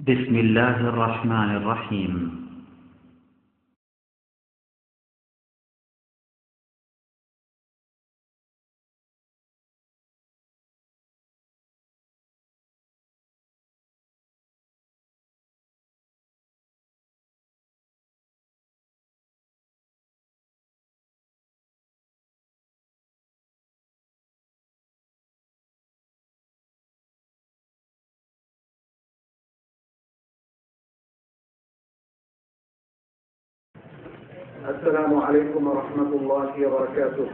بسم الله الرحمن الرحيم. السلام عليكم ورحمة الله وبركاته.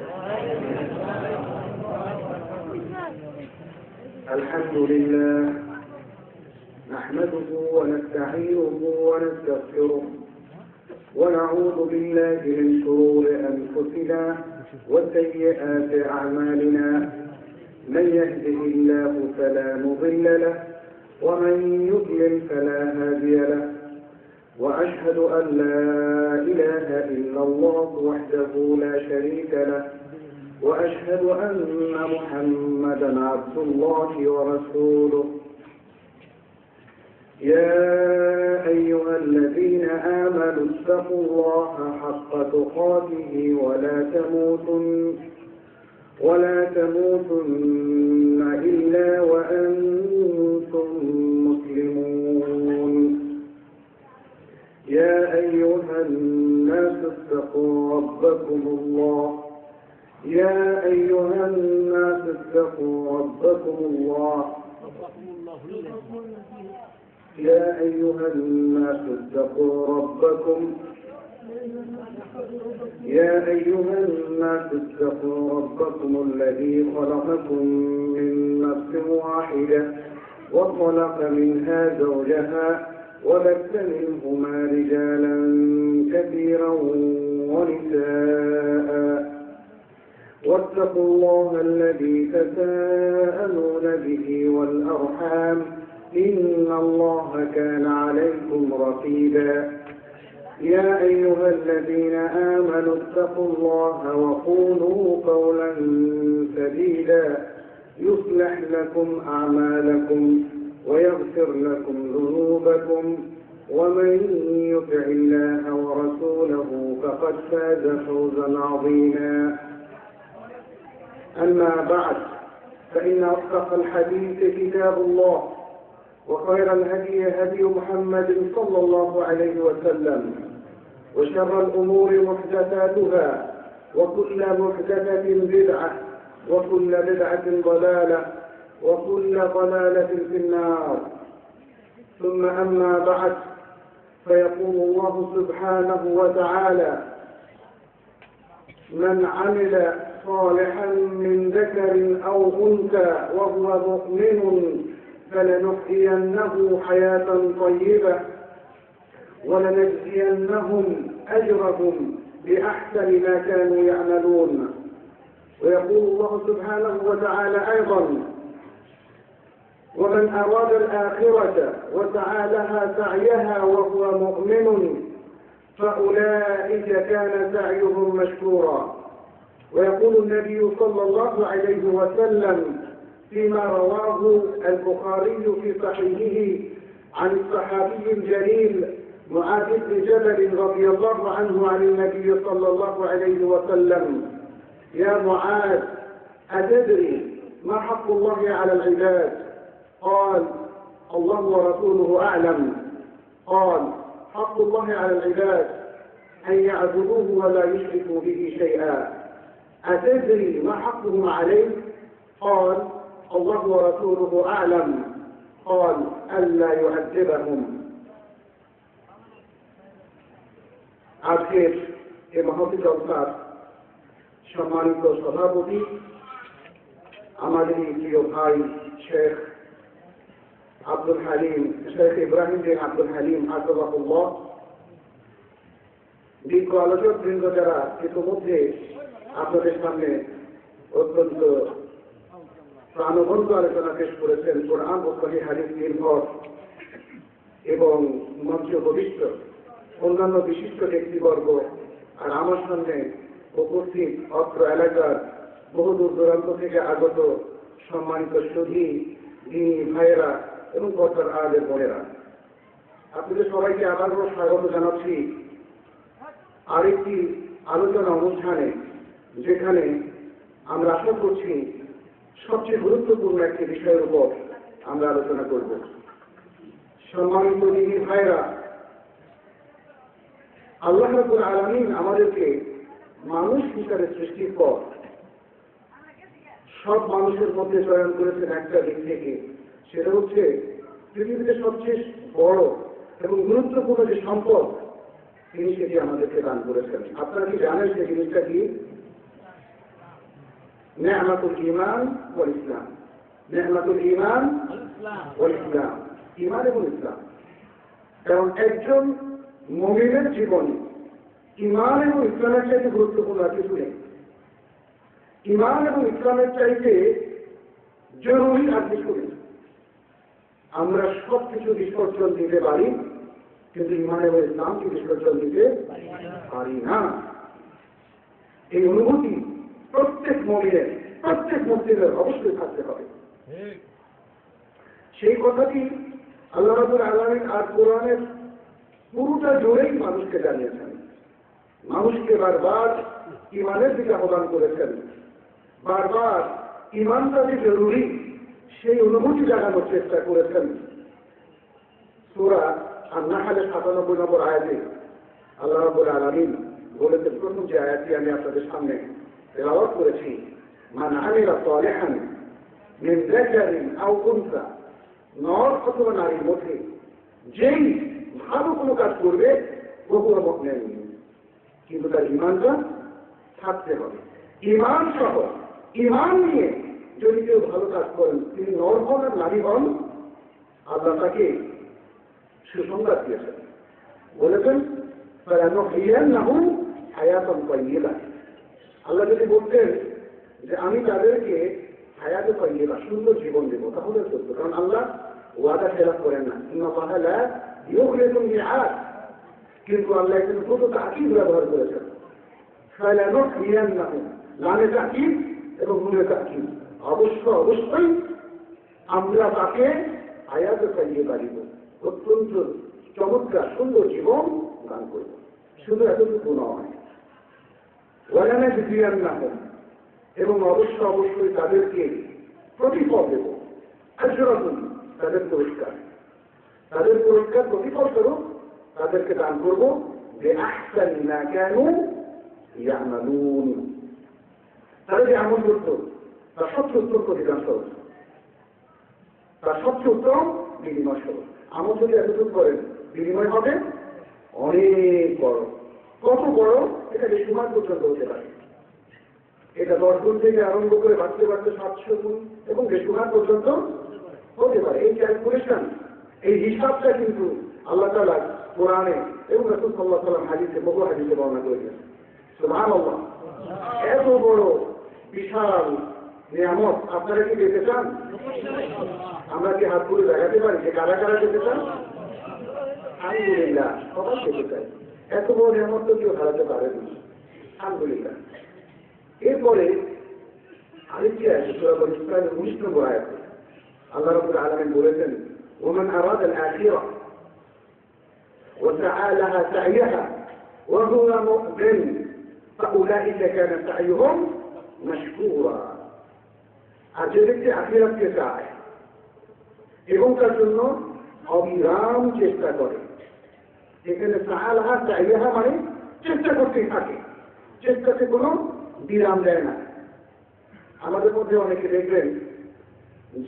الحمد لله نحمده ونستعينه ونستغفره ونعوذ بالله من شرور أنفسنا وسيئات أعمالنا، من يهده الله فلا مضل له ومن يضلل فلا هادي له، وأشهد أن لا إله إلا الله وحده لا شريك له، وأشهد أن محمدا عبد الله ورسوله. يا أيها الذين آمنوا اتقوا الله حق تقاته ولا تموتن إلا وأنتم مسلمون. يا أيها الناس اتقوا ربكم الله الذي خلقكم من نفس واحدة وخلق منها زوجها وبث منهما رجالا كثيرا ونساء، واتقوا الله الذي تساءلون به والأرحام إن الله كان عليكم رقيبا. يا أيها الذين آمنوا اتقوا الله وقولوا قولا سديدا يصلح لكم أعمالكم ويغفر لكم ذنوبكم، ومن يطع الله ورسوله فقد فاز فوزا عظيما. أما بعد، فإن أصدق الحديث كتاب الله، وخير الهدي هدي محمد صلى الله عليه وسلم، وشر الأمور محدثاتها، وكل محدثة بدعة، وكل بدعة ضلالة، وكل ضلالة في النار. ثم أما بعد، فيقول الله سبحانه وتعالى: من عمل صالحا من ذكر أو أنثى وهو مؤمن فلنحيينه حياة طيبة ولنجزينهم أجرهم بأحسن ما كانوا يعملون. ويقول الله سبحانه وتعالى أيضا: ومن أراد الآخرة وسعى لها سعيها وهو مؤمن فأولئك كان سعيهم مشكورا. ويقول النبي صلى الله عليه وسلم فيما رواه البخاري في صحيحه عن الصحابي الجليل معاذ بن جبل رضي الله عنه عن النبي صلى الله عليه وسلم: يا معاذ، أتدري ما حق الله على العباد؟ قال: الله ورسوله أعلم. قال: حق الله على العباد أن يعبدوه ولا يشركوا به شيئا. أتدري ما حقهم عليه؟ قال: الله ورسوله أعلم. قال: ألا يعذبهم। আজকের এই মহতি জলসার সম্মানিত সভাপতি আমাদের প্রিয় ভাই শেখ আব্দুল হালিম, শেখ ইব্রাহিম বিন আব্দুল হালিম হাফিজাহুল্লাহ, বিজ্ঞ আলোচক বৃন্দ যারা ইতিমধ্যে আপনাদের সামনে অত্যন্ত প্রাণবন্ত আলোচনা পেশ করেছেন কোরআন ও সহিহ হাদিস নির্ভর, এবং মঞ্চ ভবিষ্যৎ অন্যান্য বিশিষ্ট ব্যক্তিবর্গ, আর আমার সামনে উপস্থিত অত্র এলাকার বহু দূর দূরান্ত থেকে আগত সম্মানিত সুধী, দিনী ভাইয়েরা এবং কর্তার আলের বোনেরা, আপনাদের সবাইকে আবারও স্বাগত জানাচ্ছি আরেকটি আলোচনা অনুষ্ঠানে, যেখানে আমরা আশা করছি সবচেয়ে গুরুত্বপূর্ণ একটি বিষয়ের উপর আমরা আলোচনা করব। সম্মানিত দিনী ভাইরা, আল্লাহ রাব্বুল আলামিন আমাদেরকে মানুষ হিসাবে সৃষ্টির পর সব মানুষের মধ্যে চয়ন করেছেন একটা দিক থেকে, সেটা হচ্ছে পৃথিবীতে সবচেয়ে বড় এবং গুরুত্বপূর্ণ যে সম্পদ তিনি সেটি আমাদেরকে দান করেছেন। আপনারা কি জানেন সেই জিনিসটা কি? নি'মাতুল ঈমান ওয়াল ইসলাম। নি'মাতুল ঈমান ওয়াল ইসলাম, ঈমান এবং ইসলাম। কারণ একজন মুমিনের জীবনে ঈমান এবং ইসলামের চাইতে গুরুত্বপূর্ণ আর কিছু নেই। ঈমান এবং ইসলামের চাইতে জরুরি আর কিছু নেই। আমরা সব কিছু বিসর্জন দিতে পারি, কিন্তু ঈমান এবং ইসলামকে বিসর্জন দিতে পারি না। এই অনুভূতি প্রত্যেক মুমিনের, প্রত্যেক মুসলিমের অবশ্যই থাকতে হবে। সেই কথাটি আল্লাহ রাব্বুল আলামিন আর কোরআনের পুরোটা জোরেই মানুষকে জানিয়েছেন। মানুষকে বারবার ঈমানের দিকে আহ্বান করেছেন, বারবার ঈমানটা যে জরুরি সেই অনুভূতি জানানোর চেষ্টা করেছেন। সূরা আন-নাহলের ৯৭ নম্বর আয়াতে আল্লাহ রাব্বুল আলামিন বলেছেন, প্রথম যে আয়াতটি আমি আপনাদের সামনে তেলাওয়াত করেছি, মান আমিলা সালিহান মিন যাকারিন আও উনসা, নর অথবা নারীর মধ্যে যেই ভালো কোনো কাজ করবে ওহুয়া মুমিন, কিন্তু তার ঈমানটা থাকতে হবে। ঈমান সহ, ঈমান নিয়ে যদি কেউ ভালো কাজ করেন, তিনি নর হন আর নারী হন, আল্লাহ তাকে সুসংবাদ দিয়েছেন, বলেছেন ফালানুহইয়ান্নাহু হায়াতান তাইয়্যিবা। আল্লাহ যদি বলতেন যে আমি তাদেরকে হায়াতে তাইয়্যিবা, সুন্দর জীবন দেব, তাহলে চলতো। কারণ আল্লাহ ওয়াদা খেলাফ করেন না। ইন্নাল্লাহা লা ইউখলিফুল মিআদ। কিন্তু আল্লাহ এখানে দুটো তাকিদ ব্যবহার করেছেন, ফালানুহইয়ান্নাহু, লামে তাকিদ এবং নুনে তাকিদ। অবশ্যই আমরা তাকে হায়াতে তাইয়্যিবা দিব, অত্যন্ত চমৎকার সুন্দর জীবন দান করব। শুধু এতটুকু নয়, ওয়ালানাজজিয়ান্নাহুম, এবং অবশ্যই তাদেরকে প্রতিফল দেব, আজরাহুম, তাদের পুরস্কার প্রতিফল স্বরূপ তাদেরকে দান করব, বিআহসানি মা কানু ইয়ামালুন। তারা যে আমল করত তার সবচেয়ে উত্তম প্রতিদান স্বরূপ, তার সবচেয়ে উত্তম বিনিময় স্বরূপ। আমল যদি এতটুকু করেন, বিনিময় হবে অনেক বড়। কত বড়? এটা বেশুমার পর্যন্ত হতে পারে। এটা 10 গুণ থেকে আরম্ভ করে বাড়তে 700 গুণ এবং বেশুমার পর্যন্ত হতে পারে। এই ক্যালকুলেশন, এই হিসাবটা কিন্তু আল্লাহ তাআলা কোরআনে এবং রাসূল সাল্লাল্লাহু আলাইহি ওয়াসাল্লাম হাদিসে, বহু হাদিসে বর্ণনা করেছেন। সুবহানাল্লাহ! এত বড় বিশাল নিয়ামত আপনারা কি পেতে চান? আমরা কি হাত তুলে দেখাতে পারি যে কারা কারা পেতে চান? আলহামদুলিল্লাহ, সবাই পেতে চাই। এত বড় নিয়ামত তো কেউ হারাতে পারে না, আলহামদুলিল্লাহ। এরপরে আরেকটি আছে সূরা বনী ইসরাঈলের 19 নম্বর আয়াতে আল্লাহ রাব্বুল আলামিন বলেছেন, ওমান আরাদা আল-আখিরা ওয়া সাআ লাহা সা'ইয়াহা ওয়া হুয়া মুমিন ফাউলাইকা কানা সা'য়ুহুম মাশকুরা। আর যে ব্যক্তি আখিরাতকে চায় এবং তার জন্য অবিরাম চেষ্টা করে, এখানে সাআ লাহা সা'ইয়াহা মানে চেষ্টা করতেই থাকে, চেষ্টাতে কোনো বিরাম দেয় না। আমাদের মধ্যে অনেকে দেখবেন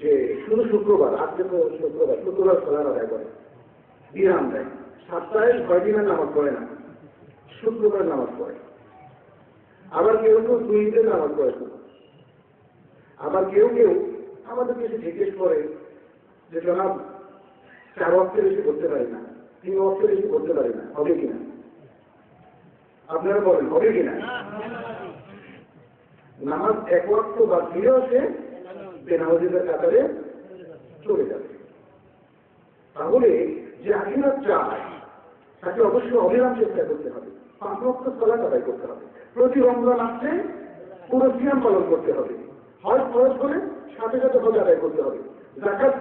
যে শুধু শুক্রবার, আজকে তো শুক্রবার সালাত আদায় করে, বিরাম দেয়। সপ্তাহে 6 দিনের নামাজ পড়ে না, শুক্রবার নামাজ পড়ে। আবার কেউ 2 ঈদের নামাজ পড়ে। আবার কেউ আমাদের কিছু জিজ্ঞেস করে যে জনাব 4 ওয়াক্তের বেশি করতে পারি না, 3 ওয়াক্তের বেশি করতে পারি না, হবে কিনা? আপনারা বলেন হবে কিনা? নামাজ 1 ওয়াক্ত বা ফিরে আসে বেনামাজিদের কাতারে চলে যাবে। তাহলে যে আখিরাত চায় তাকে অবশ্যই অবিরাম চেষ্টা করতে হবে। 5 ওয়াক্ত সালাত আদায় করতে হবে। প্রতি রমজান আসলে পুরো সিয়াম পালন করতে হবে। হজ ফরজ হলে সাথে সাথে হজ আদায় করতে হবে। যাকাত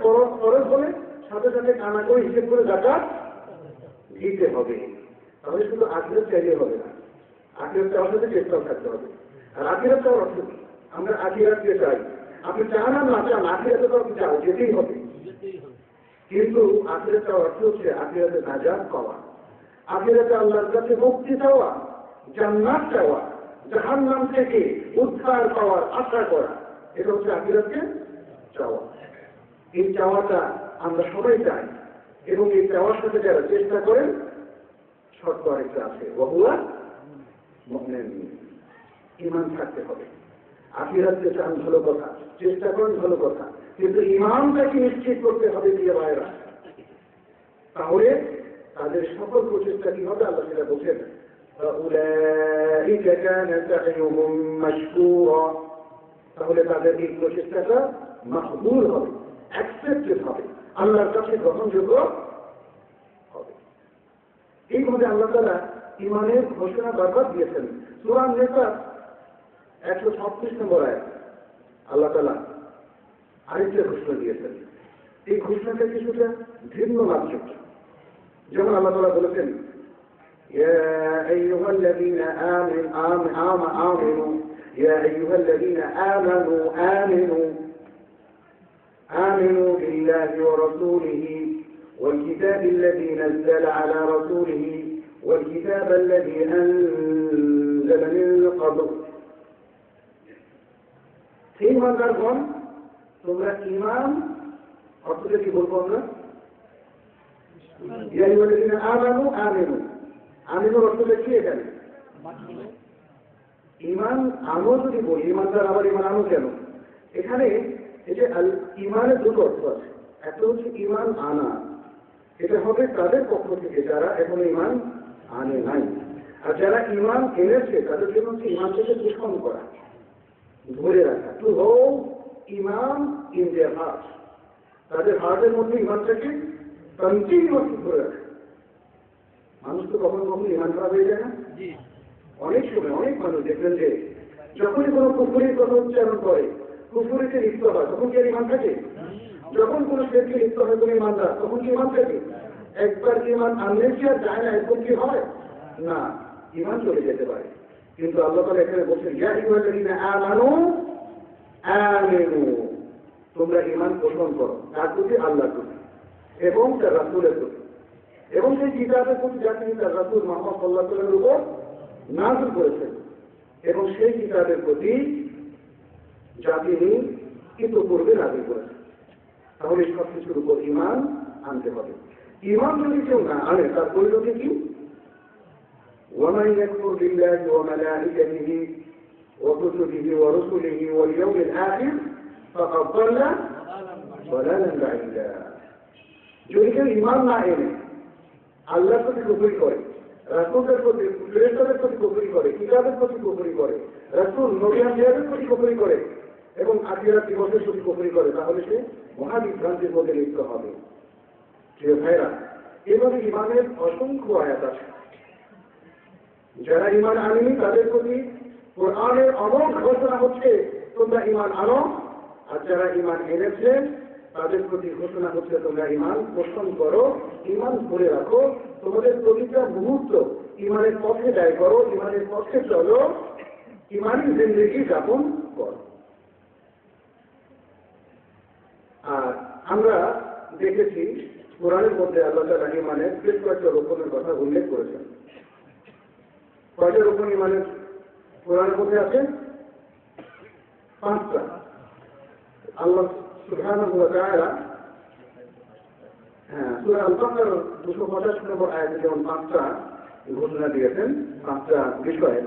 ফরজ হলে সাথে সাথে কানা করে হিসেব করে যাকাত দিতে হবে। তাহলে শুধু আখিরাত চাইলে হবে না, আখিরাত চাওয়ার সাথে চেষ্টাও থাকতে হবে। আর আখিরাত চাওয়ার অর্থ কি? আমরা আখিরাতকে চাই, আপনি চান আর না চান আখিরাতে তো আপনি চাও, যেতেই হবে। কিন্তু আখিরাত চাওয়ার অর্থ হচ্ছে আখিরাতে নাজাত পাওয়া, আখিরাতে আল্লাহর কাছে মুক্তি চাওয়া, জান্নাত চাওয়া, জাহান্নাম থেকে উদ্ধার পাওয়ার আশা করা। এটা হচ্ছে আখিরাতকে চাওয়া। এই চাওয়াটা আমরা সবাই চাই, এবং এই চাওয়ার সাথে যারা চেষ্টা করেন শর্ত আরেকটা আছে, ওহুয়া মুমিন, ঈমান থাকতে হবে। আখিরাতকে চান ভালো কথা, চেষ্টা করেন ভালো কথা, কিন্তু ঈমানটাকে নিশ্চিত করতে হবে প্রিয় ভাইরা। তাহলে তাদের সকল প্রচেষ্টা কি হবে? আল্লাহ সেটা বলছেন, فأولئك كان سعيهم مشكورا। তাহলে তাদের এই প্রচেষ্টাটা মাকবুল হবে, অ্যাকসেপ্টেড হবে, আল্লাহর কাছে গ্রহণযোগ্য হবে। এইভাবে আল্লাহ তাআলা ঈমানের ঘোষণা বারবার দিয়েছেন। সূরা আন-নিসা 136 নম্বর আয়াত আল্লাহ তাআলা আরেকটা ঘোষণা দিয়েছেন। এই ঘোষণাটা কিছুটা ভিন্ন মাত্রিক। যেমন আল্লাহ তাআলা বলেছেন, يا أيها الذين آمنوا يا أيها الذين آمنوا بالله ورسوله والكتاب الذي نزل على رسوله والكتاب الذي أنزل من قبل। ইমানদারগণ, তোমরা ঈমান অর্থটা কি বলবো আমরা? ইয়া আইয়ুহাল্লাযীনা আমানু আমিনু। আমিনুর অর্থটা কি এখানে? ঈমান আনো যদি বলি, ঈমানদার আবার ঈমান আনো কেন? এখানে এই যে ঈমানের দুটো অর্থ আছে। একটা হচ্ছে ঈমান আনা, এটা হবে তাদের পক্ষ থেকে যারা এখনো ঈমান আনে নাই, আর যারা ঈমান এনেছে তাদের জন্য হচ্ছে ঈমানটাকে পোষণ করা, ধরে রাখা, টু হোল্ড ঈমান ইন দেয়ার হার্ট। তাদের হার্টের মধ্যে ঈমানটাকে কন্টিনিউয়াসলি ধরে রাখা। মানুষ তো কখনো কখনো ঈমান খারাপ হয়ে যায় না? অনেক সময় অনেক মানুষ দেখবেন যে যখনই কোনো কুফরির কথা উচ্চারণ করে, কুফরিতে লিপ্ত হয়, তখন কি আর ঈমান থাকে? যখন কোনো শিরকে লিপ্ত হয় কোনো ঈমানদার, তখন কি ঈমান থাকে? একবার ঈমান আনলে কি আর যায় না? এরকম কি হয় না? ঈমান চলে যেতে পারে। কিন্তু আল্লাহ তাআলা এখানে বলছেন, ইয়া আইয়ুহাল্লাযীনা আমানু আমিনু, তোমরা ঈমান পোষণ করো, তার প্রতি, আল্লাহর প্রতি এবং তার রাসূলের প্রতি, এবং সেই কিতাবের প্রতি যা তিনি তার রাসূল মুহাম্মদ সাল্লাল্লাহু আলাইহি ওয়াসাল্লামের উপর নাযিল করেছেন, এবং সেই কিতাবের প্রতি যা তিনি ইতিপূর্বে নাযিল করেছেন। তাহলে সব কিছুর উপর ঈমান আনতে হবে। ঈমান যদি কেউ না আনে, তার পরিণতি কি? ومن يكفر بالله وملائكته وكتبه ورسله واليوم الآخر فقد ضل ضلالا بعيدا। যদি কেউ ঈমান না এনে আল্লাহর প্রতি কুফরি করে, রাসূলের প্রতি, ফেরেশতাদের প্রতি কুফরি করে, কিতাবের প্রতি কুফরি করে, রাসূল নবী আমিনের প্রতি কুফরি করে এবং আখিরাত দিবসের প্রতি কুফরি করে, তাহলে সে মহাবিভ্রান্তির মধ্যে লিপ্ত হবে। প্রিয় ভাইরা, এভাবে ঈমানের অসংখ্য আয়াত আছে। যারা ঈমান আনেনি তাদের প্রতি কোরআনের অমোঘ ঘোষণা হচ্ছে, তোমরা ঈমান আনো, আর যারা ঈমান এনেছে তাদের প্রতি ঘোষণা হচ্ছে, তোমরা ঈমান পোষণ করো, ঈমান ধরে রাখো, তোমাদের প্রতিটা মুহূর্ত ঈমানের পথে ব্যয় করো, ঈমানের পথে চলো, ঈমানি জিন্দেগি যাপন করো। আর আমরা দেখেছি কোরআনের মধ্যে আল্লাহ তাআলা ঈমানের বেশ কয়েকটা রকমের কথা উল্লেখ করেছেন। কয়টা রকম ঈমানের কোরআনের মধ্যে আছে? 5টা। আল্লাহ সুবহানাহু ওয়া তাআলা সূরা আল-বাকারার 250 নম্বর আয়াতে যেমন 5টা ঘোষণা দিয়েছেন, 5টা বিষয়ে।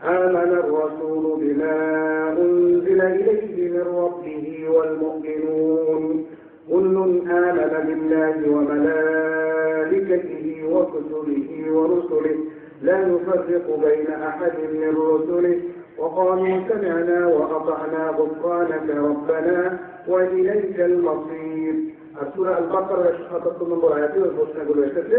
آمن الرسول بما أنزل إليه من ربه والمؤمنون كل آمن بالله وملائكته وكتبه ورسله لا نفرق بين أحد من رسله وقالوا سمعنا وأطعنا غفرانك ربنا وإليك المصير। سورة البقرة 77 নম্বর আয়াতে ওই ঘোষণাগুলো এসেছে।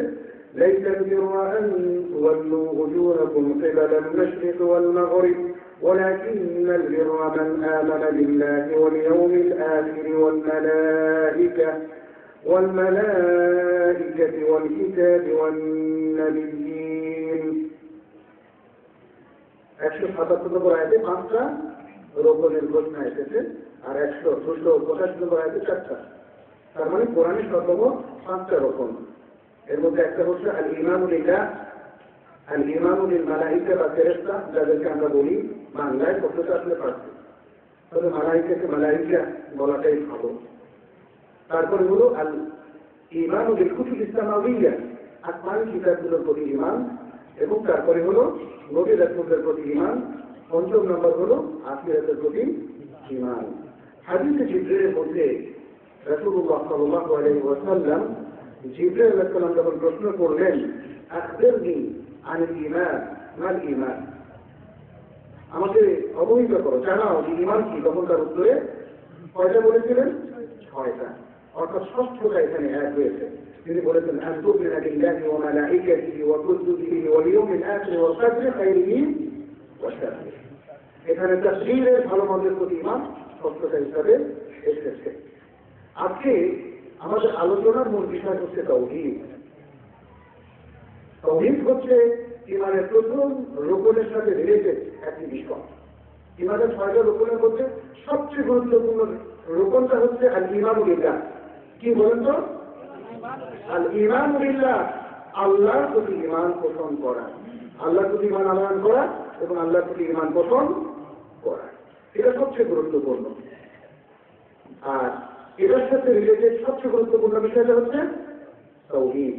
ليس البر أن تولوا وجوهكم قبل المشرق والمغرب ولكن البر من آمن بالله واليوم الآخر والملائكة والملائكة والكتاب والنبيين 177 নম্বর আয়াতে 5টা রোকনের ঘোষণা এসেছে, আর 159 নম্বর আয়াতে 4টা। তার মানে কোরআনে সর্বমোট 5টা রোকন। এর মধ্যে একটা হচ্ছে আল ঈমানু বিল্লাহ, আল ঈমানু বিল মালাইকা বা ফেরেশতা, যাদেরকে আমরা বলি বাংলায় শব্দটা আসলে ফার্সি, তবে মালাইকাকে মালাইকা বলাটাই ভালো। তারপরে হলো আল ঈমানু বিল কুতুবিস সামাউইয়্যা, আসমানি কিতাবগুলোর প্রতি ঈমান, এবং তারপরে হলো নবী রাসূলদের প্রতি ঈমান। 5ম নম্বর হলো আখিরাতের প্রতি ঈমান। হাদিসে জিবরীলের মধ্যে রাসূলুল্লাহ সাল্লাল্লাহু আলাইহি ওয়াসাল্লাম জিবরীল আলাইহিস সালাম যখন প্রশ্ন করলেন, আখবিরনি আনিল ঈমান, মাল ঈমান, আমাকে অবহিত করো, জানাও যে ঈমান কি, তখন তার উত্তরে কয়টা বলেছিলেন? 6টা, অর্থাৎ 6টা এখানে অ্যাড হয়েছে। তিনি বলেছেন আন তু'মিনা বিল্লাহি ওয়া মালাইকাতিহি ওয়া কুতুবিহি ওয়াল ইয়াউমিল আখির ওয়াল কদরি খাইরিহি ওয়া শাররিহি। এখানে তাকদীরের ভালো মন্দের প্রতি ঈমান 6টা হিসাবে এসেছে। আজকে আমাদের আলোচনার মূল বিষয় হচ্ছে তাওহীদ। তাওহীদ হচ্ছে ঈমানের প্রথম রোকনের সাথে রিলেটেড একটি বিষয়। ঈমানের 6টা রোকনের মধ্যে সবচেয়ে গুরুত্বপূর্ণ রোকনটা হচ্ছে আল ঈমানু বিল্লাহ। কি বলেন তো? আল ঈমানু বিল্লাহ, আল্লাহর প্রতি ঈমান পোষণ করা, আল্লাহর প্রতি ঈমান আনয়ন করা এবং আল্লাহর প্রতি ঈমান পোষণ করা, এটা সবচেয়ে গুরুত্বপূর্ণ। আর এটার সাথে রিলেটেড সবচেয়ে গুরুত্বপূর্ণ বিষয়টা হচ্ছে তাওহীদ।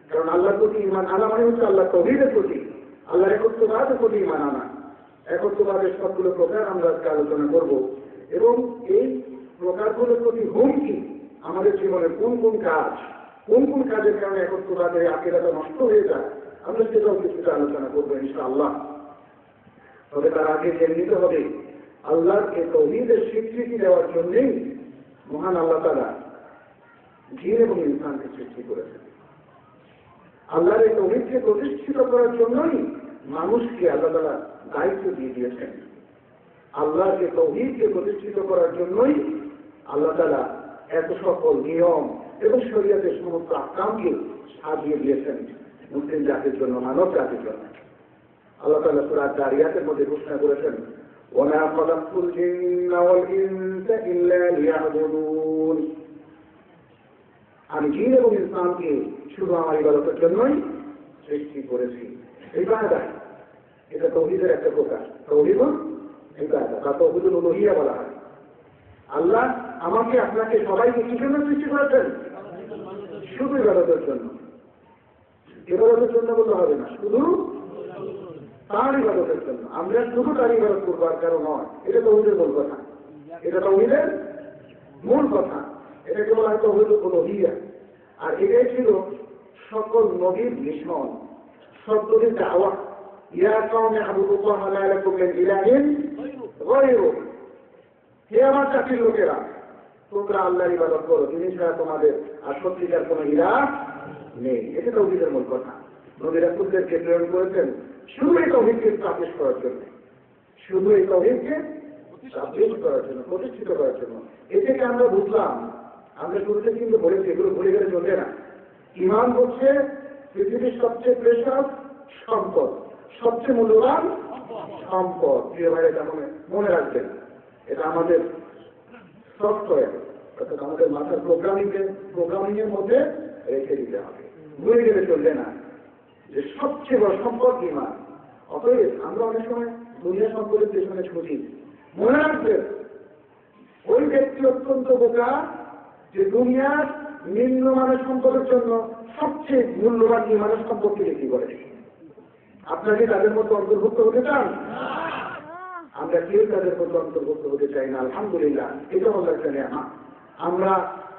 কারণ আল্লাহর প্রতি ঈমান আনা মানে হচ্ছে আল্লাহ তাওহীদের প্রতি, আল্লাহর একত্ববাদের প্রতি ঈমান আনা। একত্ববাদের সবগুলো প্রকার আমরা আজকে আলোচনা করব, এবং এই প্রকারগুলোর প্রতি হুমকি, আমাদের জীবনের কোন কোন কাজ, কোন কোন কাজের কারণে একত্ববাদের আকীদাটা নষ্ট হয়ে যায়, আমরা সেটাও কিছুটা আলোচনা করবো ইনশাআল্লাহ। তবে তার আগে জেনে নিতে হবে, আল্লাহর এই তাওহীদের স্বীকৃতি দেওয়ার জন্যই মহান আল্লাহ তাআলা জিন এবং ইনসানকে সৃষ্টি করেছেন। আল্লাহর এই তাওহীদকে প্রতিষ্ঠিত করার জন্যই মানুষকে আল্লাহ তাআলা দায়িত্ব দিয়ে দিয়েছেন। আল্লাহর এই তাওহীদকে প্রতিষ্ঠিত করার জন্যই আল্লাহ তাআলা এত সকল নিয়ম এবং শরীয়তের সমস্ত আহকামকে সাজিয়ে দিয়েছেন মুসলিম জাতির জন্য, মানব জাতির জন্য। আল্লাহ তাআলা সূরা যারিয়াতের মধ্যে ঘোষণা করেছেন, ওয়া মা খালাকতুল জিন্না ওয়াল ইনসা ইল্লা লিয়াবুদুন, আমি জিন এবং ইনসানকে শুধু আমার ইবাদতের জন্যই সৃষ্টি করেছি। ইবাদত, এটা তাওহীদের একটা প্রকার। তাওহীদ ইবাদত বা তাওহীদুল উলুহিয়া বলা হয়। আল্লাহ আমাকে আপনাকে সবাইকে কি জন্য সৃষ্টি করেছেন? শুধু ইবাদতের জন্য। ইবাদতের জন্য বলতে হবে না, শুধু তার ইবাদতের জন্য। আমরা শুধু তার ইবাদত করবো আর কারো নয়, এটা তাওহীদের মূল কথা। এটা তাওহীদের মূল কথা, এটাকে বলা হয় তাওহীদুল উলুহিয়া। আর এটাই ছিল সকল নবীর মিশন, শব্দটির দাওয়া, ইয়া কাওমি আবুদুল্লাহ লা লাকুম মিন ইলাহিন গায়রুহু, হে আমার জাতির লোকেরা, তোমরা আল্লাহর ইবাদত করো, তিনি ছাড়া তোমাদের আর সত্যিকার কোনো ইলাহ নেই। এটা তাওহীদের মূল কথা। নবী রাসূলদেরকে প্রেরণ করেছেন শুধু এই তাওহীদকে স্থাপন করার জন্য, শুধু এই তাওহীদকে স্থাপন করার জন্য, প্রতিষ্ঠিত করার জন্য। এটাকে আমরা বুঝলাম, আমরা শুরুতে কিন্তু বলেছি, এগুলো ভুলে গেলে চলবে না। ঈমান হচ্ছে পৃথিবীর সবচেয়ে প্রেশাস সম্পদ, সবচেয়ে মূল্যবান সম্পদ। প্রিয় ভাই, এটা মনে রাখবেন, এটা আমাদের সফটওয়্যার, অর্থাৎ আমাদের মাথার প্রোগ্রামিং এর মধ্যে রেখে দিতে হবে। ভুলে গেলে চলবে না যে সবচেয়ে বড় সম্পদ ঈমান। অতএব আমরা অনেক সময় দুনিয়া সম্পদের পেছনে ছুটি। মনে রাখবেন, ওই ব্যক্তি অত্যন্ত বোকা যে দুনিয়ার নিম্নমানের সম্পদের জন্য সবচেয়ে মূল্যবান ঈমানের সম্পদকে বিক্রি করে। আপনাকে তাদের মধ্যে অন্তর্ভুক্ত হতে চান? আমরা কেউ তাদের মধ্যে অন্তর্ভুক্ত হতে চাই না। আলহামদুলিল্লাহ, এটা হলো একটা নেয়ামত। আমরা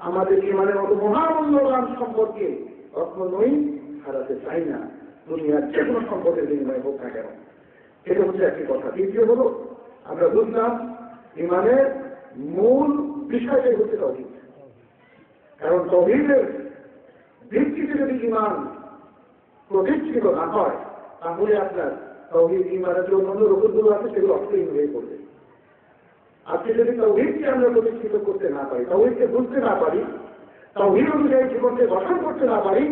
আমাদের ঈমানের মতো মহামূল্যবান সম্পদকে কখনোই হারাতে চাই না, দুনিয়ার যে কোনো সম্পদের বিনিময়ে হোক না কেন। এটা হচ্ছে একটি কথা। দ্বিতীয় হলো, আমরা বুঝলাম ঈমানের মূল বিষয়টাই হচ্ছে তাওহীদ। কারণ তাওহীদের ভিত্তিতে যদি ঈমান প্রতিষ্ঠিত না হয়, তাহলে আপনার তাওহীদ ঈমানের যে অন্যান্য রূপগুলো আছে সেগুলো অর্থহীন হয়ে পড়বে। আজকে যদি তাওহীদকে আমরা প্রতিষ্ঠিত করতে না পারি, তাওহীদকে বুঝতে না পারি, তাওহীদ অনুযায়ী জীবনকে গঠন করতে না পারি,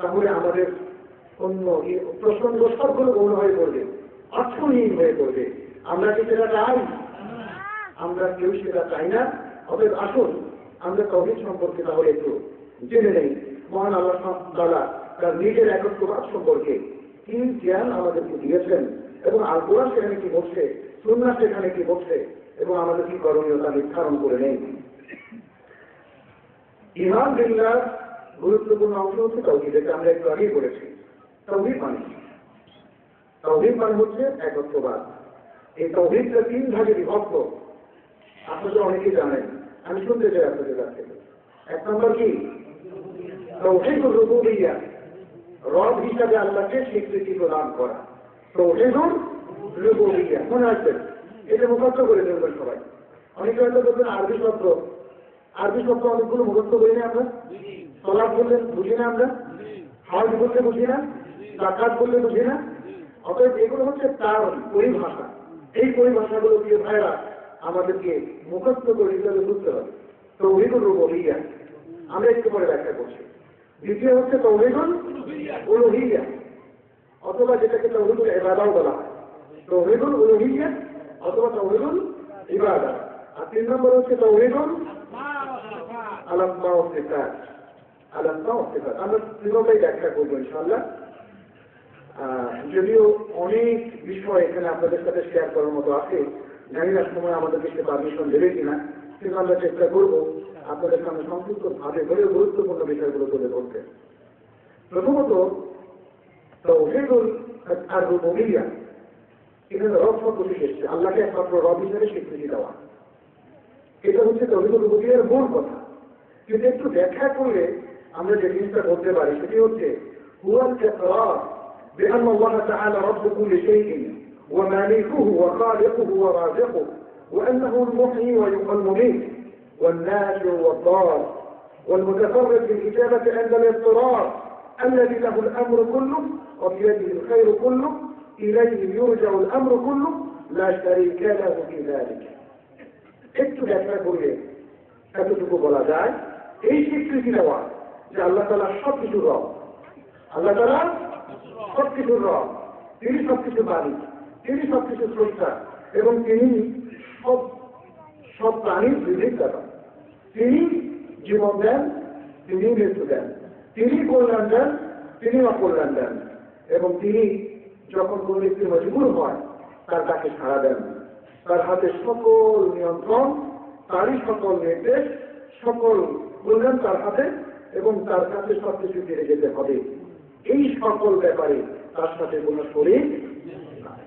তাহলে আমাদের অন্য প্রসঙ্গ সবগুলো গৌণ হয়ে পড়বে, অর্থহীন হয়ে পড়বে। আমরা কি সেটা চাই? আমরা কেউ সেটা চাই না। অতএব আসুন আমরা তাওহীদ সম্পর্কে তাহলে একটু জেনে নেই। মহান আল্লাহ তাআলা তার নিজের একত্ববাদ সম্পর্কে কি জ্ঞান আমাদেরকে দিয়েছেন, এবং আল কোরআন সেখানে কি বলছে, সুন্নাহ সেখানে কি বলছে, এবং আমাদের কি করণীয় তা নির্ধারণ করে নেই। ঈমান বিল্লাহ গুরুত্বপূর্ণ অংশ হচ্ছে তাওহীদ। এটা আমরা একটু আগেই বলেছি। তাওহীদ মানে হচ্ছে একত্ববাদ। এই তাওহীদটা 3 ভাগে বিভক্ত। আপনারা অনেকেই জানেন, আমি শুনতে চাই আপনাদের কাছ থেকে। 1 নম্বর কি? তাওহীদুর রুবুবিয়্যাহ, রব হিসাবে আল্লাহকে স্বীকৃতি প্রদান করা। তাওহীদুর রুবুবিয়্যাহ মনে রাখবেন, এটা মুখস্থ করে দেবেন সবাই। অনেকে হয়তো বলবেন আরবি শব্দ অনেকগুলো মুখস্থ করি না আমরা। সালাত বললে বুঝি না আমরা, হজ বললে বুঝি না, যাকাত বললে বুঝি না। অতএব এগুলো হচ্ছে তার পরিভাষা। এই পরিভাষাগুলো দিয়ে ভাইরা আমাদেরকে মুখস্থ করে হিসাবে বুঝতে হবে। তাওহীদুর রুবুবিয়্যাহ আমরা একটু পরে ব্যাখ্যা করছি। দ্বিতীয় হচ্ছে তাওহীদুল উলুহিয়্যাহ, অথবা যেটাকে তাওহীদুল ইবাদাও বলা হয়। তাওহীদুল উলুহিয়্যাহ অথবা তাওহীদুল ইবাদা। আর 3 নম্বর হচ্ছে তাওহীদুল আলাসমা ওয়া সিফাত। আমরা তিনটাই ব্যাখ্যা করবো ইনশাআল্লাহ। যদিও অনেক বিষয় এখানে আপনাদের সাথে শেয়ার করার মতো আছে, জানি না সময় আমাদেরকে সে পারমিশন দেবে কিনা, কিন্তু আমরা চেষ্টা করবো আপনাদের সামনে সংক্ষিপ্ত ভাবে হলেও গুরুত্বপূর্ণ বিষয়গুলো তুলে ধরতে। প্রথমত তাওহীদুল রুবুবিয়্যাহ, এখানে রব শব্দটি এসেছে, আল্লাহকে একমাত্র রব হিসেবে স্বীকৃতি দেওয়া। এটা হচ্ছে তাওহীদুর রুবুবিয়্যাহর মূল কথা। কিন্তু একটু ব্যাখ্যা করলে আমরা যে জিনিসটা বলতে পারি সেটি হচ্ছে হুয়াল ইকরার بأن الله تعالى رب كل شيء ومالكه وخالقه ورازقه وأنه المحيي والمميت والناشر والضار والمتفرد بالإجابة عند الاضطرار الذي له الأمر كله وبيده الخير كله إليه يرجع الأمر كله لا شريك له في ذلك. একটু ব্যাখ্যা করলে এতটুকু বলা যায়, এই স্বীকৃতি দেওয়া যে আল্লাহ তাআলা সবকিছুর রব, আল্লাহ তাআলা সবকিছুর রব, তিনি সবকিছু মালিক, তিনি সবকিছু স্রষ্টা, এবং তিনি সব প্রাণীর বিবেকদাতা। তিনি জীবন দেন, তিনি মৃত্যু দেন, তিনি কল্যাণ দেন, তিনি অকল্যাণ দেন, এবং তিনি যখন কোন ব্যক্তি মজবুর হয় তার তাকে ছাড়া দেন। তার হাতে সকল নিয়ন্ত্রণ, তারই সকল নির্দেশ, সকল কল্যাণ তার হাতে, এবং তার কাছে সবকিছু ফিরে যেতে হবে। এই সকল ব্যাপারে তার সাথে কোন শরীক নাই।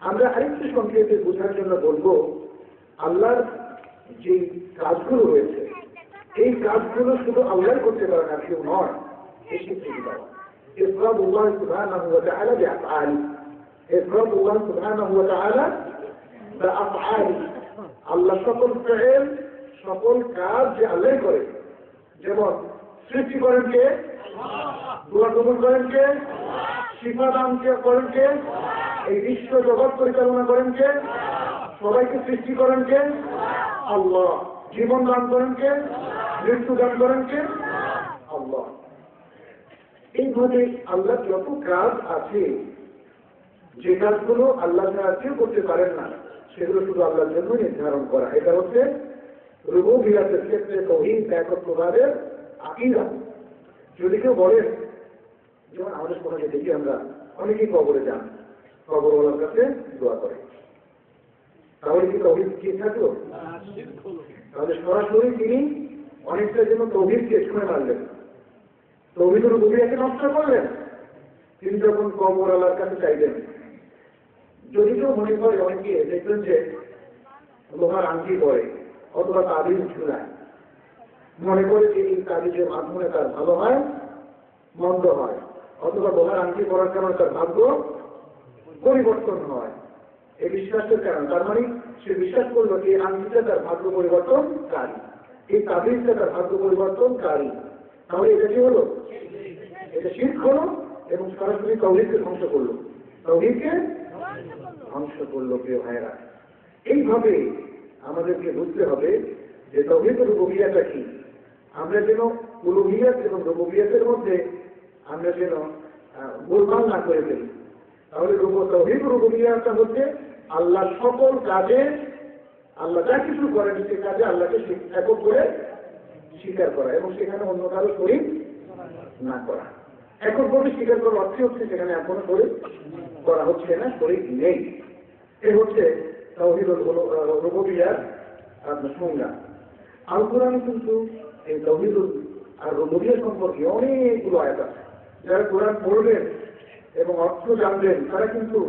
আমরা আরেকটি সংক্ষেপে বোঝার জন্য বলবো, আল্লাহর যে কাজগুলো রয়েছে এই কাজগুলো শুধু আল্লাহ করতে পারে না, কেউ নয়। এই স্বীকৃতি দেওয়া ইফরাদুল্লাহ সুবহানাহু ওয়া তাআলা বিআফআলি, ইফরাদুল্লাহ সুবহানাহু ওয়া তাআলা বিআফআলি, আল্লাহ সকল ফেল, সকল কাজ যে আল্লাহ করে। যেমন সৃষ্টি করেন কে? দোয়া কবুল করেন কে? শিফা দান করেন কে? এই বিশ্ব জগৎ পরিচালনা করেন কে? সবাইকে সৃষ্টি করেন কে? আল্লাহ। জীবন দান করেন কে? মৃত্যু দান করেন কে? আল্লাহ। এইভাবে আল্লাহ যত কাজ আছে, যে কাজগুলো আল্লাহ ছাড়া কেউ করতে পারেন না, সেগুলো শুধু আল্লাহর জন্য নির্ধারণ করা। এটা হচ্ছে রুবুবিয়্যাতের ক্ষেত্রে তাওহীদ একত্ববাদের আকীদা। যদি কেউ বলেন, যেমন আমাদের সমাজে দেখি আমরা অনেকেই কবরে যান, কবরওয়ালার কাছে দোয়া করে, তাহলে কি তাওহীদ কি থাকলো? তাহলে সরাসরি তিনি অনেকটা যেন তাওহীদকে ছুঁয়ে মারলেন, তাওহীদুর রুবুবিয়্যাহকে নষ্ট করলেন। তিনি যখন কবরওয়ালার কাছে চাইবেন, যদি কেউ মনে করে, অনেকে দেখবেন যে লোহার আংটি পরে অথবা তাবিজ ঝুলায়, মনে করে যে এই তাবিজের মাধ্যমে তার ভালো হয় মন্দ হয়, অথবা লোহার আংটি পরার কারণে তার ভাগ্য পরিবর্তন হয়। এই বিশ্বাসের কারণ, তার মানে সে বিশ্বাস করলো এই আংটিটা তার ভাগ্য পরিবর্তনকারী, এই তাবিজটা তার ভাগ্য পরিবর্তনকারী। তাহলে এটা কি হলো? এটা শিরক হলো, এবং সরাসরি তাওহীদকে ধ্বংস করলো, তাওহীদকে ধ্বংস করলো। প্রিয় ভাইরা, এইভাবে আমাদেরকে বুঝতে হবে যে তাওহীদ রুবুবিয়্যাহটা কি, আমরা যেন উলুহিয়্যাত এবং রুবুবিয়্যাতের মধ্যে আমরা যেন গোলমাল না করে ফেলি। তাহলে তাওহীদ রুবুবিয়্যাহটা হচ্ছে আল্লাহ সকল কাজে, আল্লাহ যা কিছু করেন সে কাজে আল্লাহকে একক করে স্বীকার করা এবং সেখানে অন্য কারো শরীক না করা। এককভাবে স্বীকার করার অর্থ হচ্ছে সেখানে এখনো শরীক করা হচ্ছে না, শরীক নেই। এ হচ্ছে তাওহীদ রুবুবিয়্যাহর সংজ্ঞা। আল কোরআনে কিন্তু এই তাওহীদ আর রুবুবিয়্যাহ সম্পর্কে অনেকগুলো আয়াত আছে। যারা কোরআন পড়বেন এবং অর্থ জানবেন তারা কিন্তু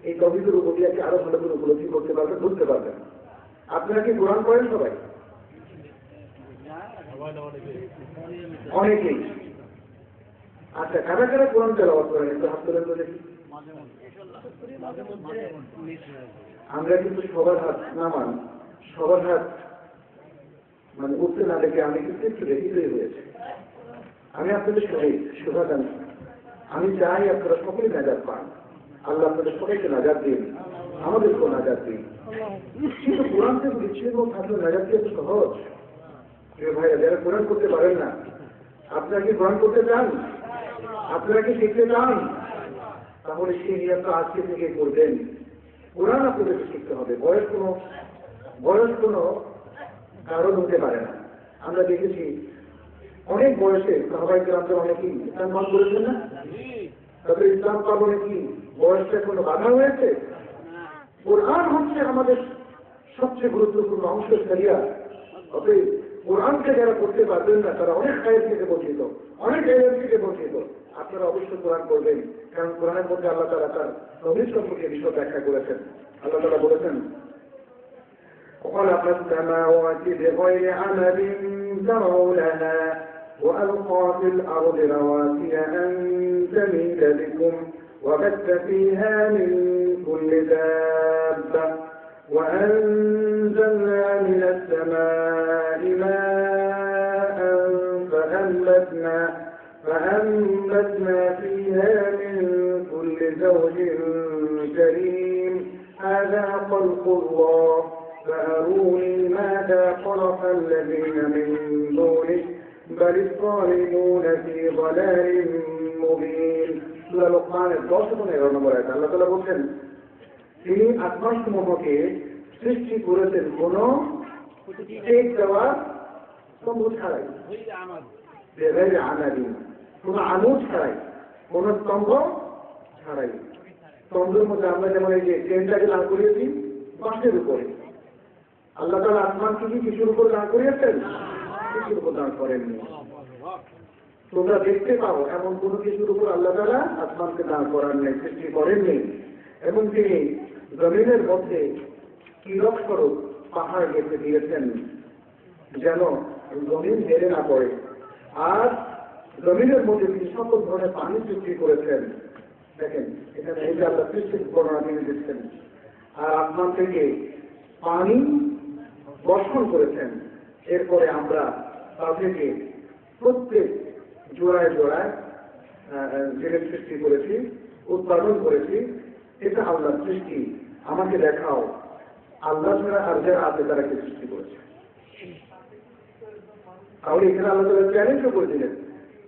এই তাওহীদ রুবুবিয়্যাহকে আরো ভালো করে উপলব্ধি করতে পারবেন, বুঝতে পারবেন। আপনারা কি কোরআন পড়েন সবাই? অনেকেই। আচ্ছা, কারা কারা কোরআন তেলাওয়াত করেন একটু হাত তুলেন তো দেখি। আমরা কিন্তু সবার হাত নামান, সবার হাত মানে উঠতে না দেখে আমি কিন্তু একটু দেখিতেই হয়েছে। আমি আপনাদের শুভাকাঙ্ক্ষী, আমি চাই আপনারা সকলে নাজাত পান। আল্লাহ আপনাদের সবাইকে নাজাত দিন, আমাদেরকেও নাজাত দিন। কিন্তু কোরআন থেকে বিচ্ছিন্ন থাকলে নাজাত দিয়ে সহজ। ভাইয়া যারা কোরআন করতে পারেন না, আপনারা কি কোরআন করতে চান? আপনারা কি শিখতে চান? তাহলে সেই নিয়মটা আজকে থেকে করবেন। কোরআন আপনাদেরকে শিখতে হবে। বয়স কোনো কারণ হতে পারে না। আমরা দেখেছি অনেক বয়সে সাহাবায়ে কেরামদের অনেকেই ইসলাম গ্রহণ করেছেন না? তাদের ইসলাম পালনে কি বয়সটা কোনো বাধা হয়েছে? কোরআন হচ্ছে আমাদের সবচেয়ে গুরুত্বপূর্ণ অংশ শরিয়াত। অতএব কোরআনকে যারা করতে পারবেন না তারা অনেক খায়ের থেকে বঞ্চিত, অনেক এলেম থেকে বঞ্চিত। আপনারা অবশ্যই কোরআন করবেন, কারণ কোরআনের মধ্যে আল্লাহ তাআলা তার তাওহীদ সম্পর্কে বিষয় ব্যাখ্যা করেছেন। আল্লাহ তাআলা বলেছেন خلق السماوات بغير عمد ترونها وألقى في الأرض رواسي أن تميد بكم وبث فيها من كل دابة وأنزلنا من السماء ماء فأنبتنا فيها من كل زوج كريم هذا خلق الله فأروني ماذا خلق الذين من دونه بل الظالمون في ضلال مبين। সূরা লোকমানের 10-11 নম্বর আয়াত আল্লাহ তাআলা বলেন তিনি আকাশসমূহকে সৃষ্টি করেছেন কোন টেক দেওয়া স্তম্ভ ছাড়াই, কোন আনুজ ছাড়াই, কোন স্তম্ভ ছাড়াই। স্তম্ভের মধ্যে আমরা যেমন এই যে ট্রেনটাকে দাঁড় করিয়েছি বাঁশের উপরে, আল্লাহ তাআলা আসমানকে কি কিছুর উপর দাঁড় করিয়েছেন? কিছুর উপর দাঁড় করেননি। তোমরা দেখতে পাও এমন কোন কিছুর উপর আল্লাহ তাআলা আসমানকে দাঁড় করান নাই, সৃষ্টি করেননি। এবং তিনি জমিনের মধ্যে কিরক স্বরূপ পাহাড় গেঁথে দিয়েছেন যেন জমিন হেরে না পড়ে। আর জমিনের মধ্যে তিনি সকল ধরনের পানি সৃষ্টি করেছেন। দেখেন এখানে এই যে আল্লাহ সৃষ্টির বর্ণনা তিনি দিচ্ছেন। আর আসমান থেকে পানি বর্ষণ করেছেন। এরপরে আমরা তা থেকে প্রত্যেক জোড়ায় জোড়ায় জেলের সৃষ্টি করেছি, উৎপাদন করেছি। এটা আল্লাহর সৃষ্টি, আমাকে দেখাও আল্লাহ ছাড়া আর যারা আছে তারা কি সৃষ্টি করেছে। তাহলে এখানে আল্লাহ তাআলা চ্যালেঞ্জও করে দিলেন।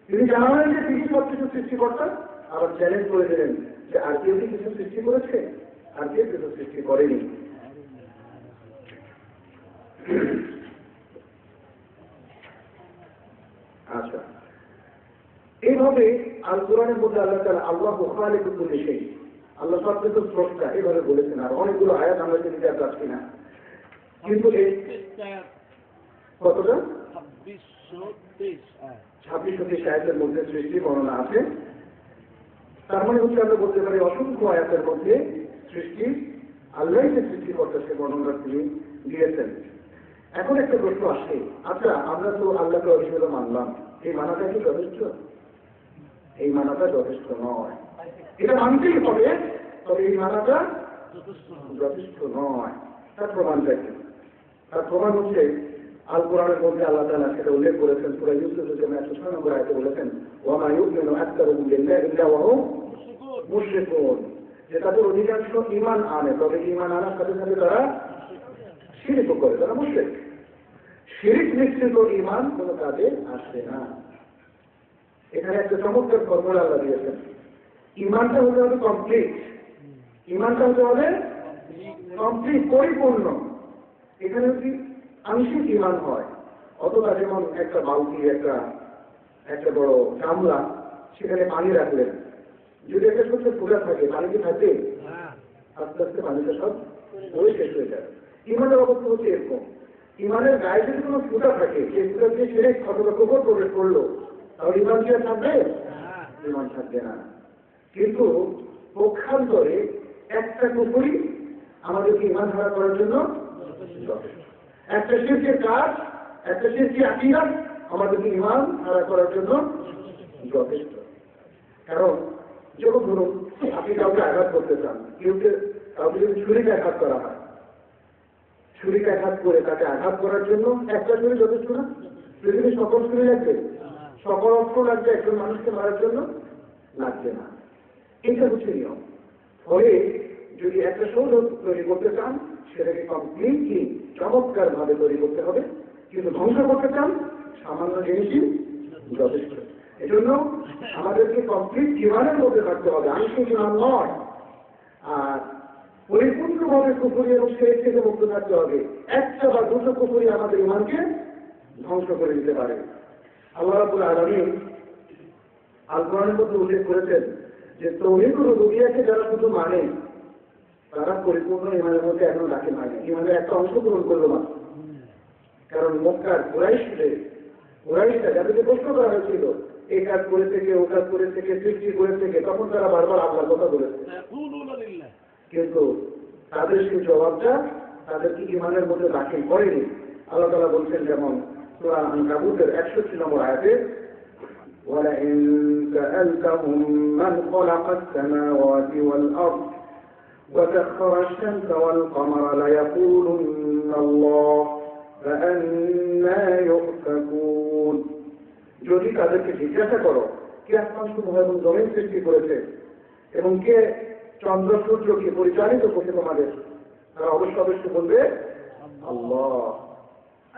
তিনি জানালেন যে তিনি সবকিছু সৃষ্টি করতেন, আবার চ্যালেঞ্জ করে দিলেন যে আর কেউ কি কিছু সৃষ্টি করেছে? আর কেউ কিছু সৃষ্টি করেনি। আচ্ছা, এইভাবে আল কোরআনের মধ্যে আল্লাহ তাআলা আল্লাহু খালিকুল কুল্লি শাই, আল্লাহ সবকিছু স্রষ্টা এভাবে বলেছেন। আর অনেকগুলো আয়াত আমরা যদি যাচ্ছি না, কিন্তু এই কতটা 26-30 আয়াতের মধ্যে সৃষ্টি বর্ণনা আছে। তার মানে হচ্ছে আমরা বলতে পারি অসংখ্য আয়াতের মধ্যে সৃষ্টি আল্লাহই যে সৃষ্টিকর্তা সে বর্ণনা তিনি দিয়েছেন। এখন একটা প্রশ্ন আসে, আচ্ছা আমরা তো আল্লাহকে অবিশ্বাস মানলাম, এই মানাটা কি যথেষ্ট? এই মানাটা যথেষ্ট নয়। এটা মানতেই হবে, তবে এই মানাটা যথেষ্ট নয়। তার প্রমাণটা কি? তার প্রমাণ হচ্ছে আল কোরআনের মধ্যে আল্লাহ তাআলা সেটা উল্লেখ করেছেন। সূরা ইউসুফের 106 নম্বর আয়াতে বলেছেন ওয়া মা ইউমিনু আকতারুহুম বিল্লাহি ইল্লা ওয়া হুম মুশরিকুন, যে তাদের অধিকাংশ ঈমান আনে, তবে ঈমান আনার সাথে সাথে তারা শিরক করে, তারা মুশরিক। শিরক মিশ্রিত ঈমান কোনো কাজে আসবে না। এখানে একটা চমৎকার ফর্মুলা আল্লাহ দিয়েছেন। ঈমানটা হতে হবে কমপ্লিট, ঈমানটা হতে হবে কমপ্লিট, পরিপূর্ণ। এখানে যদি আংশিক ঈমান হয়, অথবা যেমন একটা বালতি, একটা বড় গামলা, সেখানে পানি রাখলেন, যদি একটা ছোট্ট ফুটা থাকে, পানি কি থাকে? আস্তে আস্তে পানিটা সব ওই শেষ হয়ে যায়। ঈমানের অবস্থা হচ্ছে এরকম, ঈমানের গায়ে যদি কোনো ফুটা থাকে, সেই ফুটা দিয়ে শিরক অথবা কুফর প্রবেশ করলো, তাহলে ঈমান কি আর থাকবে? ঈমান থাকবে না। কিন্তু পক্ষান্তরে একটা কুফরি আমাদেরকে ঈমান হারা করার জন্য যথেষ্ট। একটা শিরকের কাজ, একটা শিরকের আকীদা আমাদেরকে ঈমান হারা করার জন্য যথেষ্ট। কারণ যখন ধরুন আপনি কাউকে আঘাত করতে চান, কাউকে যদি ছুরিকে আঘাত করা হয়, ছুরিকে আঘাত করে তাকে আঘাত করার জন্য একটা ছুরি যথেষ্ট না? পৃথিবী সকল ছুরি লাগবে, সকল অস্ত্র লাগবে একজন মানুষকে মারার জন্য? লাগবে না। এটা হচ্ছে নিয়ম। ফলে যদি একটা সৌধ তৈরি করতে চান, সেটাকে কমপ্লিটলি চমৎকার ভাবে তৈরি করতে হবে। কিন্তু ধ্বংস করতে চান, সামান্য জিনিসই যথেষ্ট। এজন্য আমাদেরকে কমপ্লিট জীবনের মধ্যে থাকতে হবে, আংশিক জীবন নয়। আর পরিপূর্ণভাবে কুফরি এবং শিরক থেকে মুক্ত থাকতে হবে। একটা বা দুটো কুফরি আমাদের ঈমানকে ধ্বংস করে দিতে পারে। আল্লাহ রাব্বুল আলামিন আল কোরআনের মধ্যে উল্লেখ করেছেন যে তাওহীদ রুবুবিয়্যাহকে যারা শুধু মানে, তারা পরিপূর্ণ ঈমানের মধ্যে এখনো দাখিল হয়নি, ঈমানের একটা অংশ পূরণ করলো না। কারণ মক্কার কুরাইশরা যাদেরকে প্রশ্ন করা হয়েছিল, এই কাজ করে থেকে, ও কাজ করে থেকে, সৃষ্টি করে থেকে, তখন তারা বারবার আল্লাহর কথা বলেছে। কিন্তু তাদের সেই জবাবটা তাদেরকে ঈমানের মধ্যে দাখিল করেনি। আল্লাহ তাআলা বলছেন, যেমন সূরা আনকাবুতের 61 নম্বর আয়াতে, وَلَئِن سَأَلْتَهُم مَّنْ خَلَقَ السَّمَاوَاتِ وَالْأَرْضَ وَسَخَّرَ الشَّمْسَ وَالْقَمَرَ لَيَقُولُنَّ اللَّهُ فَأَنَّىٰ يُؤْفَكُونَ। যদি তাদেরকে জিজ্ঞাসা করো, কে আসমান সমূহ এবং জমিন সৃষ্টি করেছে এবং কে চন্দ্র সূর্যকে পরিচালিত করছে তোমাদের, তারা অবশ্যই বলবে আল্লাহ।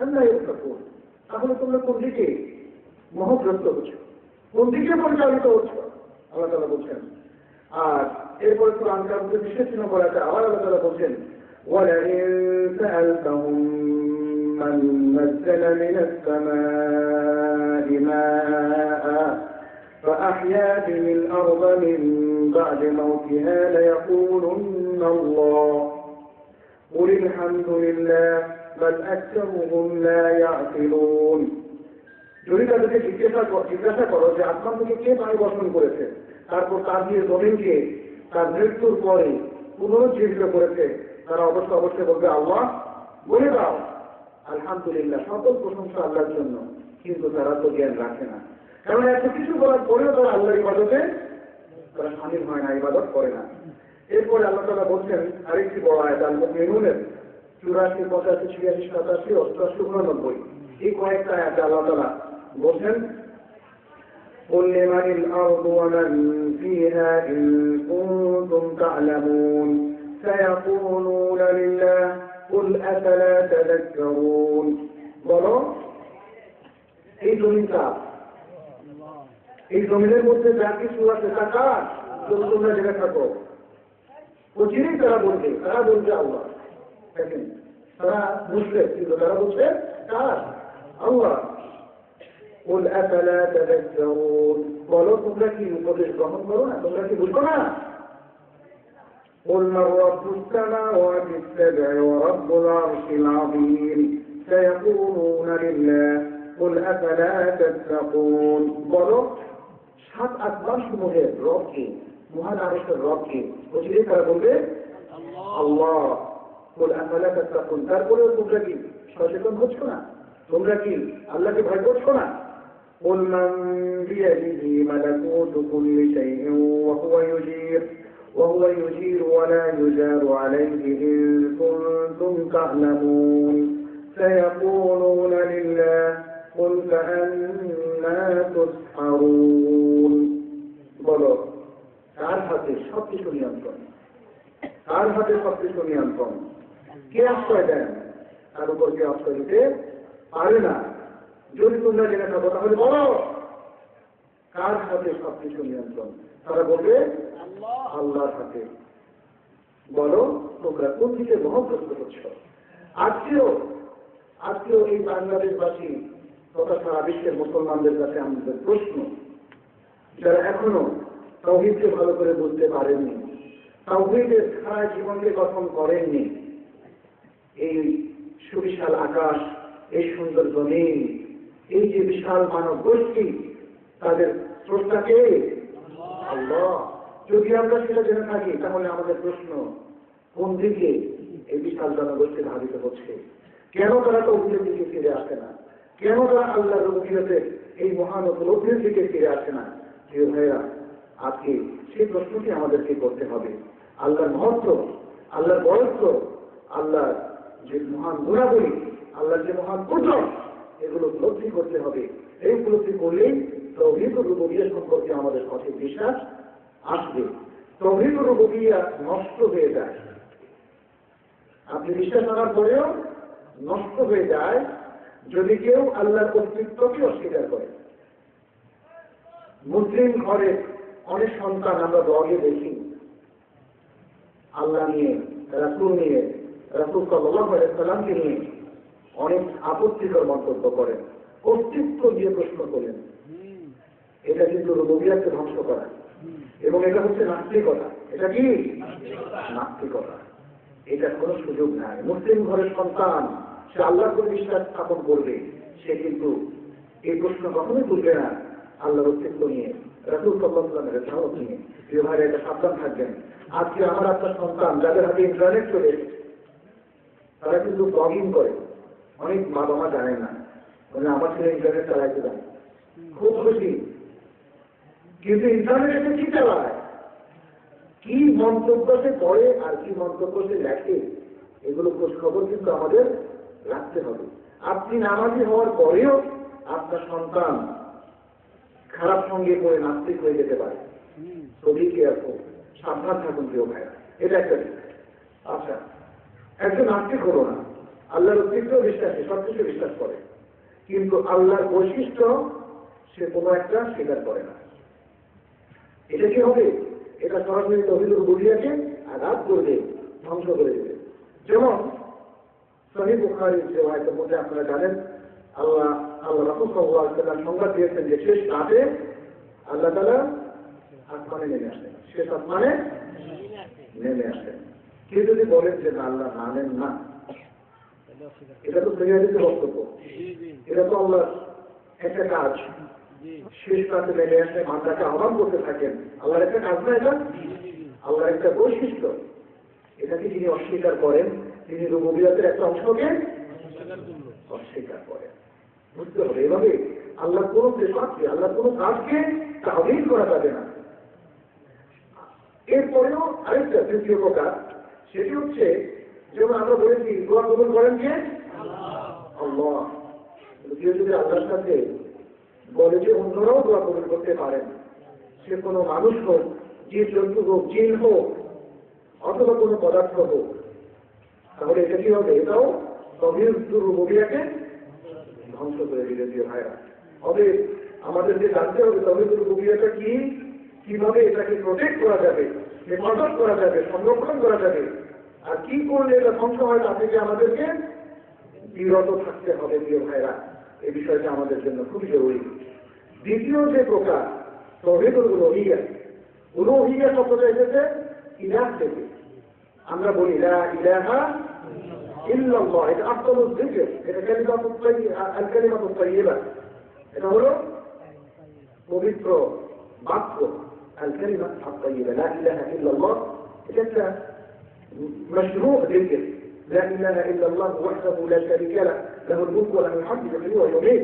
আল্লাহ ইউফাকুন। তাহলে তোমরা কোন দিকে মোহগ্রস্ত হচ্ছ, কোন দিকে পরিচালিত হচ্ছ? আল্লাহ তাআলা বলছেন। আর এরপরে সূরা আনকাবুতের 20 নম্বর আয়াতে আবার আল্লাহ তাআলা বলছেন, وَلَئِن سَأَلْتَهُم مَّن نَّزَّلَ مِنَ السَّمَاءِ مَاءً فَأَحْيَا بِهِ الْأَرْضَ مِن بَعْدِ مَوْتِهَا لَيَقُولُنَّ اللَّهُ قُلِ الْحَمْدُ لِلَّهِ بَلْ أَكْثَرُهُمْ لَا يَعْقِلُونَ। যদি তাদেরকে জিজ্ঞাসা করো যে আসমান থেকে কে পানি বর্ষণ করেছে, তারপর তার দিয়ে জমিনকে তার মৃত্যুর পরে পুনরুজ্জীবিত করেছে, তারা অবশ্যই বলবে আল্লাহ। বলে দাও আলহামদুলিল্লাহ, সকল প্রশংসা আল্লাহর জন্য। কিন্তু তারা তো জ্ঞান রাখে না, কারণ এত কিছু বলার পরেও তারা আল্লাহর ইবাদতে তারা শামিল হয় না, ইবাদত করে না। এরপরে আল্লাহ তাআলা বলছেন আরেকটি বড় আয়াত, আল মুমিনুনের 84, 85, 86, 87, 88, 89, এই কয়েকটা আয়াতে আল্লাহ তাআলা বলছেন, قُلْ لِمَنِ الْأَرْضُ وَمَنْ فِيهَا إِن كُنتُمْ تَعْلَمُونَ سَيَقُولُونَ لِلَّهِ قُلْ أَفَلَا تَذَكَّرُونَ। বলো এই জমিনটা, এই জমিনের মধ্যে যা কিছু আছে তা কার? তোমরা জেনে থাকো। অচিরেই তারা বলবে আল্লাহ। দেখেন, তারা বুঝবে, কিন্তু তারা বলছে কার? আল্লাহ। قُلْ أَفَلَا تَذَكَّرُونَ। বলো তোমরা কি উপদেশ গ্রহণ করো না? তোমরা কি বুঝো না? قُلْ مَنْ رَبُّ السَّمَاوَاتِ السَّبْعِ وَرَبُّ الْعَرْشِ الْعَظِيمِ سَيَقُولُونَ لِلَّهِ قُلْ أَفَلَا تَتَّقُونَ। বলো 7 আসমান সমূহের রব কে, মহান আরশের রব কে? অচিরেই তারা বলবে আল্লাহ। قُلْ أَفَلَا تَتَّقُونَ। তারপরেও তোমরা কি সচেতন হচ্ছ না? তোমরা কি আল্লাহকে ভয় করছো না? قُلْ مَنْ بِيَدِهِ مَلَكُوتُ كُلِّ شَيْءٍ وَهُوَ يُجِيرُ وَلَا يُجَارُ عَلَيْهِ إِن كُنتُمْ تَعْلَمُونَ سَيَقُولُونَ لِلَّهِ قُلْ فَأَنَّىٰ تُسْحَرُونَ। বলো কার হাতে সবকিছু নিয়ন্ত্রণ? কার হাতে সবকিছু নিয়ন্ত্রণ? কে আশ্রয় দেন? তার উপর কে আশ্রয় দিতে পারে না। যদি তোমরা জেনে থাকো তাহলে বলো কার হাতে সবকিছু নিয়ন্ত্রণ? তারা বলবে আল্লাহর হাতে। বলো তোমরা কোন দিকে মহব্বত করছো? আজকেও এই বাংলাদেশবাসী তথা সারা বিশ্বের মুসলমানদের কাছে আমাদের প্রশ্ন, যারা এখনো তাওহীদকে ভালো করে বুঝতে পারেননি, তাওহীদের ধারায় জীবনকে গঠন করেননি, এই সুবিশাল আকাশ, এই সুন্দর জমিন, এই যে বিশাল মানব গোষ্ঠী, তাদের স্রষ্টাকে আল্লাহ। যদি আমরা সেটা জেনে থাকি তাহলে আমাদের প্রশ্ন, কোন দিকে এই বিশাল জনগোষ্ঠী ধাবিত হচ্ছে? কেন তারা তাওহীদের দিকে ফিরে আসে না? কেন তারা আল্লাহর রুবুবিয়তের এই মহান উপলব্ধির দিকে ফিরে আসে না? প্রিয় ভাইরা, আজকে সেই প্রশ্নটি আমাদেরকে করতে হবে। আল্লাহর মহত্ব, আল্লাহর বরত্ব, আল্লাহর যে মহান গুণাবলী, আল্লাহর যে মহান কুদরত, এগুলো উপলব্ধি করতে হবে। এই উপলব্ধি করলেই তাওহীদ ও রুবুবিয়ত সম্পর্কে আমাদের সঠিক বিশ্বাস আসবে। তাওহীদ ও রুবুবিয়ত নষ্ট হয়ে যায়, আপনি বিশ্বাস করার পরেও নষ্ট হয়ে যায় যদি কেউ আল্লাহর অস্তিত্বকে অস্বীকার করে। মুসলিম ঘরে অনেক সন্তান আমরা ব্লগে দেখি, আল্লাহ নিয়ে, রাসূল নিয়ে, রাসূল সাল্লাল্লাহু আলাইহি ওয়াসাল্লামকে নিয়ে অনেক আপত্তিকর মন্তব্য করেন, অস্তিত্ব দিয়ে প্রশ্ন করেন। এটা কিন্তু রুবুবিয়তকে ধ্বংস করা, এবং এটা হচ্ছে নাস্তিকতা। এটা কি নাস্তিকতা? এটা কোনো সুযোগ নাই। মুসলিম ঘরের সন্তান সে আল্লাহর উপর বিশ্বাস স্থাপন করবে, সে কিন্তু এই প্রশ্ন কখনোই তুলবে না আল্লাহর অস্তিত্ব নিয়ে, রাসূল সাল্লাল্লাহু আলাইহি ওয়াসাল্লামের রিসালাত নিয়ে। প্রিয় ভাইরা, এটা সাবধান থাকবেন। আজকে আমার আপনার সন্তান যাদের হাতে ইন্টারনেট চলে এসেছে, তারা কিন্তু ব্লগিং করে। অনেক মা বাবা জানেন না, মানে আমার ছেলে ইন্টারনেট চালাইতে জানে, খুব খুশি। কিন্তু ইন্টারনেটে কি চালায়, কি মন্তব্য সে করে আর কি মন্তব্য সে লেখে, এগুলো খোঁজ খবর কিন্তু আমাদের রাখতে হবে। আপনি নামাজি হওয়ার পরেও আপনার সন্তান খারাপ সঙ্গে পড়ে নাস্তিক হয়ে যেতে পারে। ছবি কে আসো, সাবধান থাকুন প্রিয় ভাইরা, এটা একটা দিক। আচ্ছা, একজন নাস্তিক হলো না, আল্লাহর অস্তিত্ব বিশ্বাসী, সবকিছু বিশ্বাস করে, কিন্তু আল্লাহর বৈশিষ্ট্য সে কোনো একটা স্বীকার করে না। এটা কি হবে? এটা সরাসরি তাওহীদুর রুবুবিয়্যতকে আঘাত করবে, ধ্বংস করে দেবে। যেমন সহিহ বুখারীর রিওয়ায়াতের মধ্যে আপনারা জানেন, আল্লাহ রাসূল সাল্লাল্লাহু আলাইহি ওয়াসাল্লাম সংবাদ দিয়েছেন যে শেষ রাতে আল্লাহ তাআলা আসমানে নেমে আসেন, শেষ আসমানে নেমে আসেন। কেউ যদি বলেন যে আল্লাহ নামেন না, এটা তো সহিহাদিসের বক্তব্য, এটা তো আল্লাহর একটা কাজ। শেষ রাতে নেমে আসে, বান্দাকে আহ্বান করতে থাকেন, আল্লাহর একটা কাজ না এটা? আল্লাহর একটা বৈশিষ্ট্য। এটাকে যিনি অস্বীকার করেন, তিনি রুবুবিয়তের একটা অংশকে অস্বীকার করেন। বুঝতে হবে, এভাবে আল্লাহর কোনো সিফাতকে, আল্লাহর কোনো কাজকে তাওহীদ করা যাবে না। এরপরেও আরেকটা তৃতীয় প্রকার, সেটি হচ্ছে যেমন আমরা বলেছি দোয়া কবুল করেন কে? আল্লাহ। কেউ যদি আল্লাহর সাথে বলে যে অন্যরাও দোয়া কবুল করতে পারেন, সে কোনো মানুষ হোক, জীব জন্তু হোক, জিন হোক, অথবা কোনো পদার্থ হোক, তাহলে এটা কি হবে? এটাও তাওহীদুর রুবুবিয়্যতকে ধ্বংস করে দিবে। প্রিয় ভাইরা, তবে আমাদেরকে জানতে হবে তাওহীদুর রুবুবিয়্যতটা কি, কিভাবে এটাকে প্রোটেক্ট করা যাবে, হেফাজত করা যাবে, সংরক্ষণ করা যাবে, আর কি করলে এটা ধ্বংস হয় তা থেকে আমাদেরকে বিরত থাকতে হবে। প্রিয় ভাইরা, এই বিষয়টা আমাদের জন্য খুবই জরুরি। দ্বিতীয় যে প্রকার তাওহীদুল উলুহিয়্যাহ, উলুহিয়্যাহ শব্দটা এসেছে ইলাহ থেকে। আমরা বলি লা ইলাহা ইল্লাল্লাহ, এটা আফদালুল যিকর, এটা কালিমাতুত তাইয়্যিবা, এটা হলো পবিত্র বাক্য। আল কালিমা আত-তাইয়্যিবা লা ইলাহা ইল্লাল্লাহ, এটা একটা مشروع ذكر. لا إله إلا الله وحده لا شريك له له الملك وله الحمد يحيي ويميت.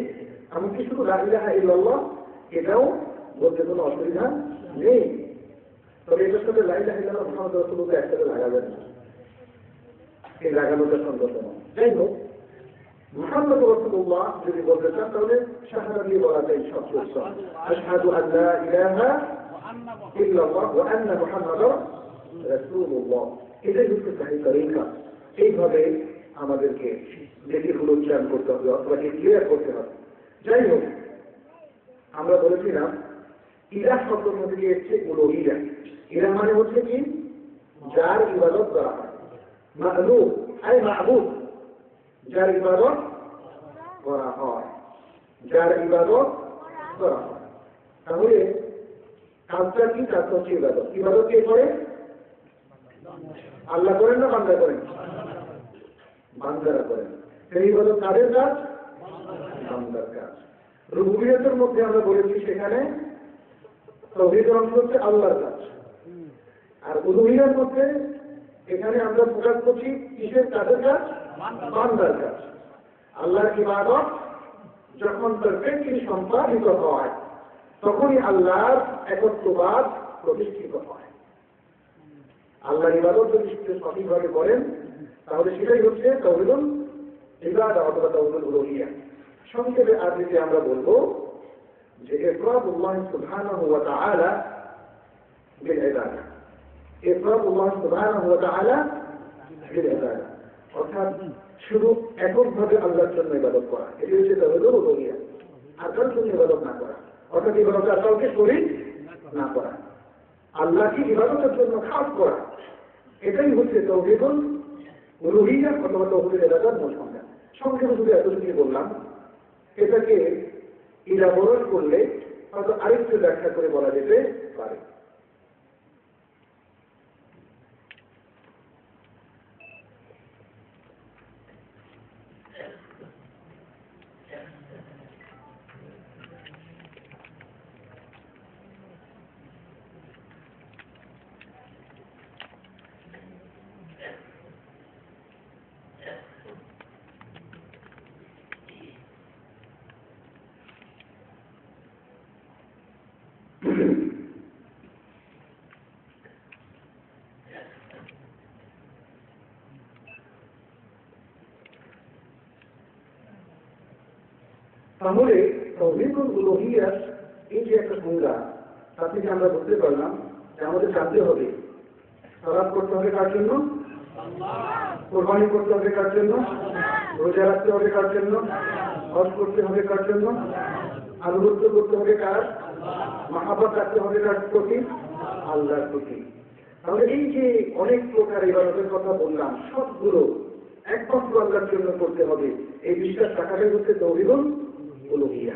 এমন কি শুধু লা ইলাহা ইল্লাল্লাহ এটাও বলতে কোনো অসুবিধা নেই, তবে এটার সাথে লা ইলাহা ইল্লাল্লাহ মুহাম্মদ রাসূলুল্লাহ একসাথে লাগাবেন না, এই লাগানোটা সঙ্গত নয়। যাই হোক, মুহাম্মদ রাসূলুল্লাহ যদি বলতে চান তাহলে শাহাদা দিয়ে বলা যায় সবচেয়ে উত্তম, আশহাদু আন লা ইলাহা ইল্লাল্লাহ ওয়া আন্না মুহাম্মাদার রাসূলুল্লাহ। এটাই হচ্ছে সহি তরিকা। এইভাবে আমাদেরকে যেটিগুলো উচ্চারণ করতে হবে অথবা ক্লিয়ার করতে হবে। যাই হোক, আমরা বলেছিলাম ইলাহ শব্দ থেকে এসছে উলুহিয়া। ইলাহ মানে হচ্ছে কি? যার ইবাদত করা হয়। মা'লুহ আই মা'বুদ, যার ইবাদত করা হয়, যার ইবাদত করা হয়। তাহলে কাজটা কি? কাজটা হচ্ছে ইবাদত। ইবাদত কে করে? আল্লাহ করেন না বান্দা করেন? বান্দারা করেন। সেই ইবাদত কাদের কাজ? বান্দার কাজ। রুবুবিয়তের মধ্যে আমরা বলেছি সেখানে তাওহীদের অংশ হচ্ছে আল্লাহর কাজ। আর উলুহিয়ার মধ্যে এখানে আমরা প্রকাশ করছি কিসের কাজের কাজ? বান্দার কাজ। আল্লাহর ইবাদত যখন পারফেক্টলি সম্পাদিত হয় তখনই আল্লাহর একত্ববাদ প্রতিষ্ঠিত হয়। আল্লাহর ইবাদত যদি সঠিকভাবে করেন তাহলে সেটাই হচ্ছে তাওহীদুল ইবাদা অথবা তাওহীদুল উলুহিয়া। সংক্ষেপে আজকে আমরা বলবো যে ইফরাদুল্লাহ সুবহানাহু ওয়া তাআলা বিল ইবাদা। ইফরাদুল্লাহ সুবহানাহু ওয়া তাআলা বিল ইবাদা অর্থাৎ শুধু এককভাবে আল্লাহর জন্য ইবাদত করা, এটি হচ্ছে তাওহীদুল উলুহিয়া। আর কারোর জন্য ইবাদত না করা, অর্থাৎ ইবাদত কাউকে শরীক না করা, আল্লাহকে ইবাদতের জন্য খাস করা, এটাই হচ্ছে তাওহীদুল উলুহিয়া অথবা তাওহীদুল ইবাদার মূল সংজ্ঞা। সংক্ষেপে শুধু এতটুকু বললাম। এটাকে ইলাবোরেট করলে হয়তো আরেকটু ব্যাখ্যা করে বলা যেতে পারে। তাহলে তাওহীদুল উলুহিয়ার এই যে একটা সংজ্ঞা, তা থেকে আমরা বুঝতে পারলাম যে আমাদের জানতে হবে সালাত করতে হবে কার জন্য? কোরবানি করতে হবে কার জন্য? রোজা রাখতে হবে কার জন্য? হজ করতে হবে কার জন্য? আনুগত্য করতে হবে কার? মাহাব্বত রাখতে হবে কার প্রতি? আল্লাহর প্রতি। তাহলে এই যে অনেক প্রকার ইবাদতের কথা বললাম, সবগুলো একমাত্র আল্লাহর জন্য করতে হবে, এই বিশ্বাস থাকাটাই হচ্ছে তাওহীদুল উলুহিয়া।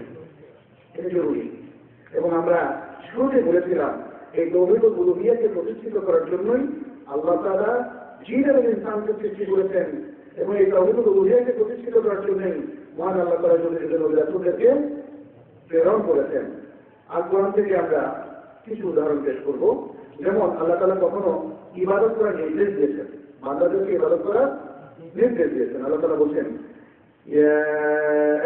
এটা জরুরি। এবং আমরা শুরুতে বলেছিলাম এই তাওহীদুল উলুহিয়াকে প্রতিষ্ঠিত করার জন্যই আল্লাহ তাআলা জিন এবং ইনসানকে সৃষ্টি করেছেন, এবং এই তাওহীদুল উলুহিয়াকে প্রতিষ্ঠিত করার জন্যই মহান আল্লাহ তাআলা নবী রাসূলদেরকে প্রেরণ করেছেন। আর কোরআন থেকে আমরা কিছু উদাহরণ পেশ করব। যেমন আল্লাহ তাআলা কখনো ইবাদত করার নির্দেশ দিয়েছেন, বান্দাদেরকে ইবাদত করার নির্দেশ দিয়েছেন। আল্লাহ তাআলা বলেন يا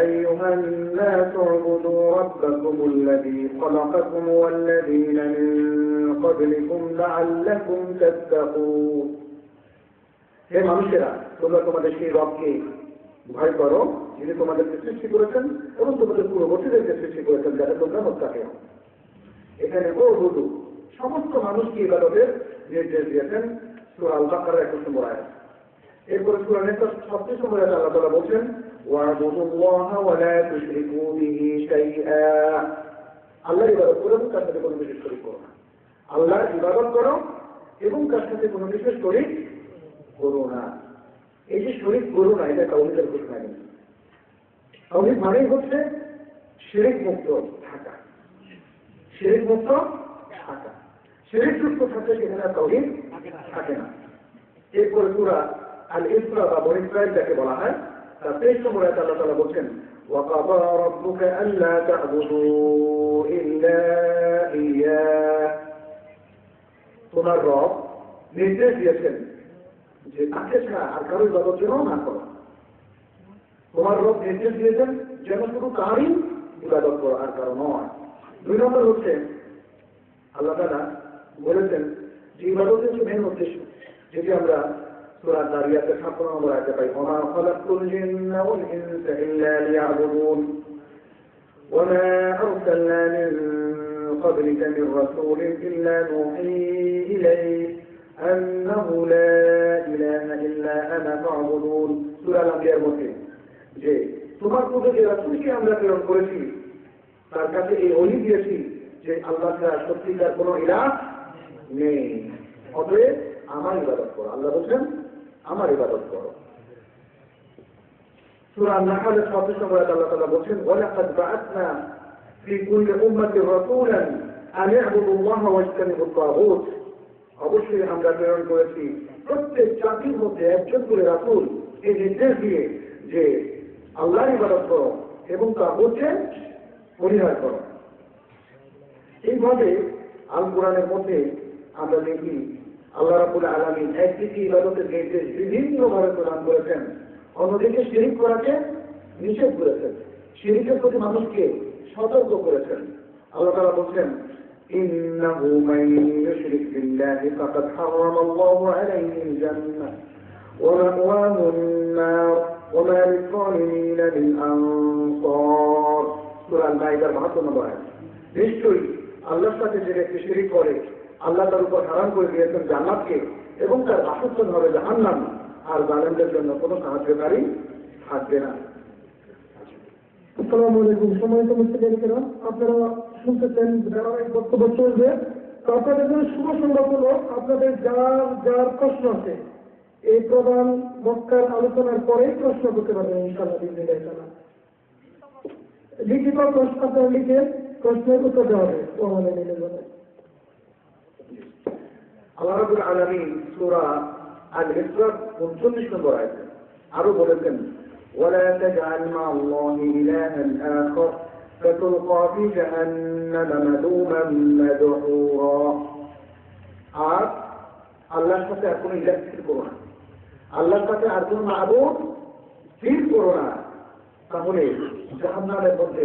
أيها الناس اعبدوا ربكم الذي خلقكم والذين من قبلكم لعلكم تتقون। হে মানুষেরা, তোমরা তোমাদের সেই রবকে ভয় করো যিনি তোমাদেরকে সৃষ্টি করেছেন এবং তোমাদের পূর্ববর্তীদেরকে সৃষ্টি করেছেন যাতে তোমরা মুত্তাকি হও। এখানে উবুদু সমস্ত মানুষকে ইবাদতের নির্দেশ দিয়েছেন। সূরা আল বাকারার 21 নম্বর আয়াত। এরপরে সূরা নিসার 36 নম্বর আয়াতে আল্লাহ তাআলা বলেন ওয়া'বুদুল্লাহা ওয়া লা তুশরিকু বিহি শাইআ। আল্লাহর ইবাদত করো এবং তার সাথে কোনো কিছু শরীক করো না। আল্লাহর ইবাদত করো এবং তার সাথে কোনো কিছু শরীক করো না। এই যে শরীক করো না, এটা তাওহীদের ঘোষণা নেই। তাওহীদ মানেই হচ্ছে শিরক মুক্ত থাকা, শিরক মুক্ত থাকা। শিরক মুক্ত থাকলে সেখানে তাওহীদ থাকে না। এরপরে সূরা আল ইসরা বা বনী ইসরাঈল যাকে বলা হয়, তার 23 নম্বর আয়াতে আল্লাহ তাআলা বলেন ওয়াকাদা রাব্বুকা আল্লা তা'বুদু ইল্লা ইয়্যাহ। তোমার রব নির্দেশ দিয়েছেন যে তাকে ছাড়া আর কারো ইবাদত যেন না করো। তোমার রব নির্দেশ দিয়েছেন যেন শুধু তারই ইবাদত করো আর কারো নয়। 2 নম্বর হচ্ছে আল্লাহ তাআলা বলেছেন যে ইবাদতের যে মেন উদ্দেশ্য, যেটি আমরা সূরা যারিয়াতের 57 নম্বর আয়াতে পাই ওয়া মা খালাকতুল জিন্না ওয়াল ইনসা ইল্লা লিয়া'বুদুন ওয়া মা আরসালনা মিন ক্বাবলিকা মির রাসূলিন ইল্লা নূহী ইলাইহি আন্নাহু লা ইলাহা ইল্লা আনা ফা'বুদুন। সূরা আল-আনবিয়ার মধ্যে যে তোমার পূর্বে যে রাসূলকে আমরা প্রেরণ করেছি তার কাছে এই ওহী দিয়েছি যে আল্লাহ ছাড়া সত্যিকার কোনো ইলাহ নেই, অতএব আমার ইবাদত করো। আল্লাহ বলছেন আমার ইবাদত করো। সূরা আন-নাহলের 36 নম্বর আয়াতে আল্লাহ তাআলা বলছেন ওয়ালাকাদ বা'আথনা ফি কুল্লি উম্মাতির রাসূলান আন ইয়া'বুদু আল্লাহ ওয়াজতানিবু আত-তাগুত। অবশ্যই আমরা প্রেরণ করেছি প্রত্যেক জাতির মধ্যে একজন করে রাসূল এই নির্দেশ দিয়ে যে আল্লাহর ইবাদত করো এবং তাগুতকে পরিহার করো। এইভাবে আল কোরআনের মধ্যে আমরা দেখি আল্লাহ রাব্বুল আলামিন একদিকে ইবাদতের নির্দেশ বিভিন্নভাবে প্রদান করেছেন, অন্যদিকে শিরিক করাকে নিষেধ করেছেন, শিরিকের প্রতি মানুষকে সতর্ক করেছেন। আল্লাহ তাআলা বলছেন ইন্নাহু মান ইউশরিক বিল্লাহি ফাকাদ হারামাল্লাহু আলাইহিল জান্নাহ ওয়া মাওয়াহু আন-নার ওয়া মা লিয-যালিমিনা মিন আনসার। সূরা আল-মাইদার 72 নম্বর আয়াত। নিশ্চয়ই আল্লাহর সাথে যে ব্যক্তি শিরিক করে আল্লাহ তার উপর হারাম করে দিয়েছেন জান্নাতকে এবং তার বাসস্থান হবে জাহান্নাম, আর জালেমদের জন্য কোনো সাহায্যকারী থাকবে না। আসসালামু আলাইকুম। সম্মানিত মুসলিমরা, আপনারা শুনতেছেন ধারাবাহিক বক্তব্য চলবে। তো আপনাদের জন্য শুভ সংবাদ হলো আপনাদের যার প্রশ্ন আছে এই প্রধান বক্তার আলোচনার পরেই প্রশ্ন করতে পারবেন ইনশাআল্লাহ। লিখিত প্রশ্ন আপনারা লিখে প্রশ্নের উত্তর দেওয়া হবে ও আমাদের মিলে যাবে। আল্লাহ রাব্বুল আলামিন সূরা আল-ইসরা 39 নম্বর আয়াতে আরো বলেছেন ওয়ালা তাজআল মা'আল্লাহি ইলাহান আখার ফাতুলকা ফি জাহান্নামা মাদুমান মাদহুরা। আর আল্লাহর সাথে আর কোনো ইলাহ স্থির করো না, আল্লাহর সাথে আর কোনো মাবুদ স্থির করো না, তাহলে জাহান্নামের মধ্যে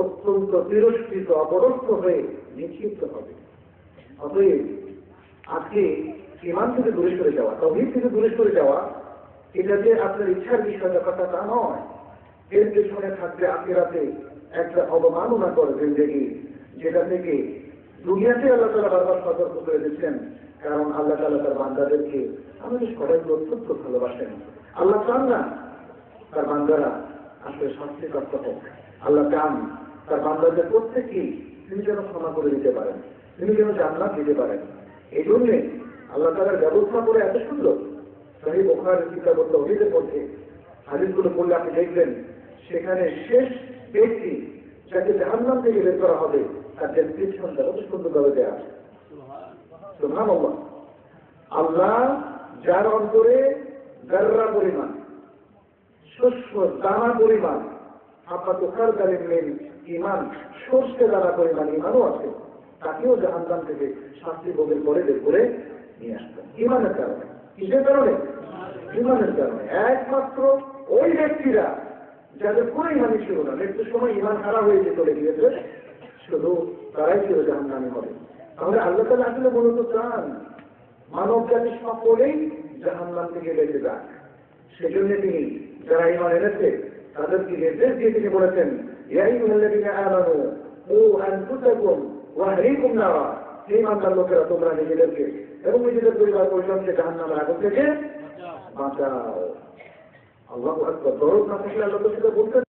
অত্যন্ত তিরস্কৃত অপদস্থ হয়ে নিক্ষিপ্ত হবে। অতএব আজকে ঈমান থেকে দূরে সরে যাওয়া, তাওহীদ থেকে দূরে সরে যাওয়া, এটা যে আপনার ইচ্ছার বিষয়টা কথা তা নয়। এর পেছনে থাকবে আখিরাতে একটা অবমাননা করে জিন্দেগি, যেটা থেকে দুনিয়াতে আল্লাহ তাআলা বারবার সতর্ক করে দিচ্ছেন। কারণ আল্লাহ তাআলা তার বান্দাদেরকে আমাদের সবাইকে অত্যন্ত ভালোবাসেন। আল্লাহ চান না তার বান্দারা আসলে শাস্তিপ্রাপ্ত হোক। আল্লাহ চান তার বান্দাদের প্রত্যেককেই তিনি যেন ক্ষমা করে দিতে পারেন, তিনি যেন জান্নাত দিতে পারেন। এই জন্যে আল্লাহ তাআলার ব্যবস্থা করে এত সুন্দর। সহিহ বুখারীর কিতাব তাওহীদের মধ্যে হাদিসগুলো পড়লে আপনি দেখবেন সেখানে শেষ ব্যক্তি যাকে জাহান্নাম থেকে বের করা হবে তার ডেসক্রিপশনটা কত সুন্দরভাবে দেওয়া আছে। সুবহানাল্লাহ। আল্লাহ যার অন্তরে যাররা পরিমাণ, শস্য দানা পরিমাণ, হাব্বাতুল কালিমিন ঈমান, সরষে দানা পরিমাণ ঈমানও আছে, তাকেও জাহান্নাম থেকে শাস্তি ভোগের পরে বের করে নিয়ে আসবেন ঈমানের কারণে। কিসের কারণে? ঈমানের কারণে। একমাত্র ওই ব্যক্তিরা যাদের কোনো ঈমানই ছিল না, মৃত্যুর সময় ঈমান খারাপ হয়ে চলে গিয়েছে, শুধু তারাই ছিল জাহান্নামী হবে। তাহলে আল্লাহ তাআলা আসলে মূলত চান মানব জাতি সকলেই জাহান্নাম থেকে বেঁচে যাক। সেজন্য তিনি যারা ঈমান এনেছে তাদেরকে নির্দেশ দিয়ে তিনি বলেছেন ইয়া আইয়ুহাল্লাযীনা আমানু কু আনফুসাকুম ওয়া আহলিকুম নারা। হে ঈমানদার লোকেরা, তোমরা নিজেদেরকে এবং নিজেদের পরিবার পরিজনকে জাহান্নামের আগুন থেকে বাঁচাও। আল্লাহু আকবার। দরদ না থাকলে আল্লাহ তাআলা বলতেন